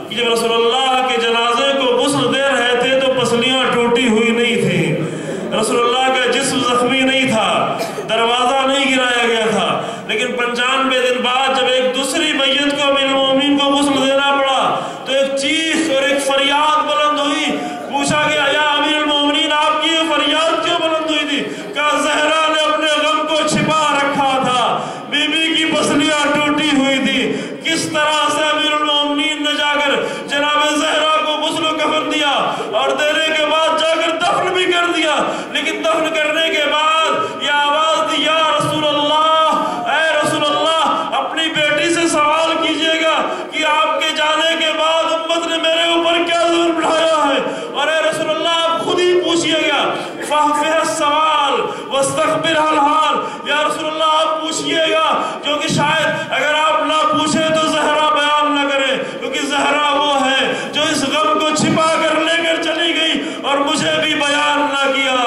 کہ جب رسول اللہ کے جنازے کو غسل دے رہے تھے تو پسلیاں ٹوٹی ہوئی نہیں تھیں, رسول اللہ کا جسم زخمی نہیں تھا, دروازہ نہیں گرایا گیا تھا. لیکن 95 دن بعد جب ایک دوسری میت کو امیر المومنین کو غسل دینا پڑا تو ایک چیخ اور ایک فریاد بلند ہوئی. پوچھا گیا یا امیر المومنین آپ کی یہ فریاد کیوں بلند ہوئی تھی؟ کہا زہرا نے اپنے غم کو چھپا رکھا تھا, بی بی کی پسلیاں ٹوٹی ہوئی تھی. کس طرح سے امیر المومنین نے جا کر جناب زہرا کو غسل و کفن دیا اور دینے کے بعد جا کر دفن بھی کر دیا. لیکن دفن کرنے کے بعد یہ آواز دی یا رسول اللہ, اے رسول اللہ اپنی بیٹی سے سوال کیجئے گا کہ آپ کے جانے کے بعد امت نے میرے اوپر کیا ظلم بڑھایا ہے, اور اے رسول اللہ آپ خود ہی پوچھئے گا فَحْفِحَ السَّوَال وَاسْتَخْبِرْهَا الْحَالِ. یا رسول اللہ آپ پوچھئے گا, کیونکہ شاید اگر آپ نہ پوچھیں تو زہرا بیان نہ کرے, کیونکہ زہرا وہ ہے جو اس غم کو چھپا کر لے کر چلی گئی اور مجھے بھی بیان نہ کیا.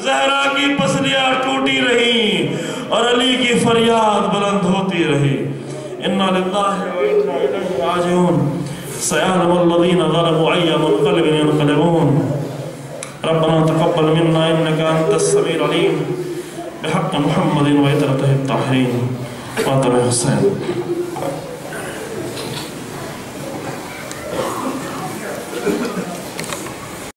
زہرا کی پسلیاں ٹوٹی رہی اور علی کی فریاد بلند ہوتی رہی. اِنَّا لِلَّهِ وَإِنَّا إِلَيْهِ رَاجِعُونَ. سَيَعْلَمُ الَّذِينَ ظَلَمُوا أَيَّ مُنقَلِبٍ يَنقَلِبُونَ. ربنا تقبل منا إنك أنت السميع العليم بحق محمد وعترته الطاهرين وعطر حسين.